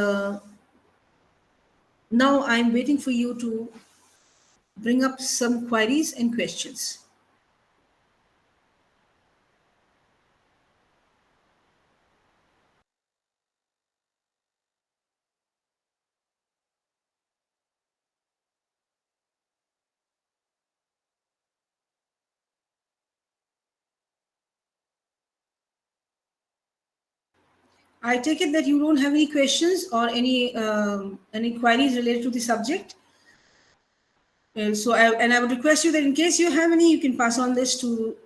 now I'm waiting for you to bring up some queries and questions. I take it that you don't have any questions or any queries related to the subject. So I would request you that in case you have any, you can pass on this to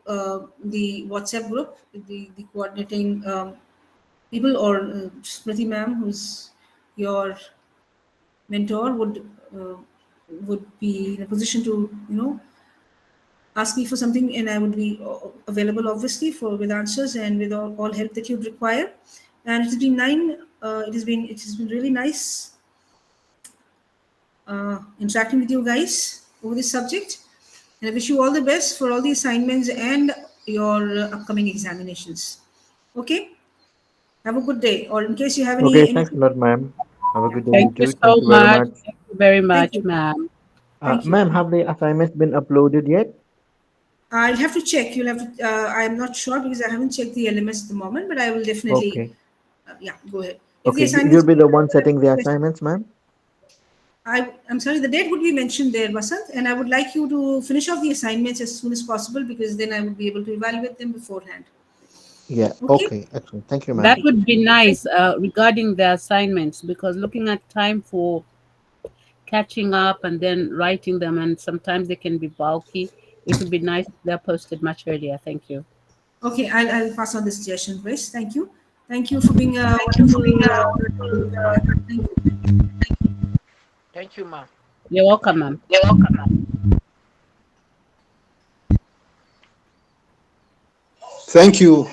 the WhatsApp group, the coordinating people, or Smriti ma'am, who's your mentor, would be in a position to ask me for something, and I would be available, obviously, with answers and with all help that you'd require. And it has been really nice interacting with you guys over this subject, and I wish you all the best for all the assignments and your upcoming examinations. Okay, have a good day. Or in case you have any Okay, thanks a lot, ma'am. Have a good day, you Thank you too. so Thank you very much. much. Thank you very Thank much, you. ma'am. Thank you. Ma'am, have the assignments been uploaded yet? I'll have to check. You'll have to. I'm not sure because I haven't checked the LMS at the moment, but I will definitely. Okay. Yeah, go ahead. If the Okay, assignments, you'll be the one setting the assignments, ma'am? I'm sorry, the date would be mentioned there, Vasant, and I would like you to finish off the assignments as soon as possible, because then I would be able to evaluate them beforehand. Yeah, Okay. okay, excellent. Thank you, That ma'am. would be nice regarding the assignments, because looking at time for catching up and then writing them, and sometimes they can be bulky. It would be nice if they're posted much earlier. Thank you. Okay, I'll pass on the suggestion, Grace. Thank you. Thank you for being a wonderful. Thank you. Thank you, ma'am. You're welcome, ma'am. Thank you.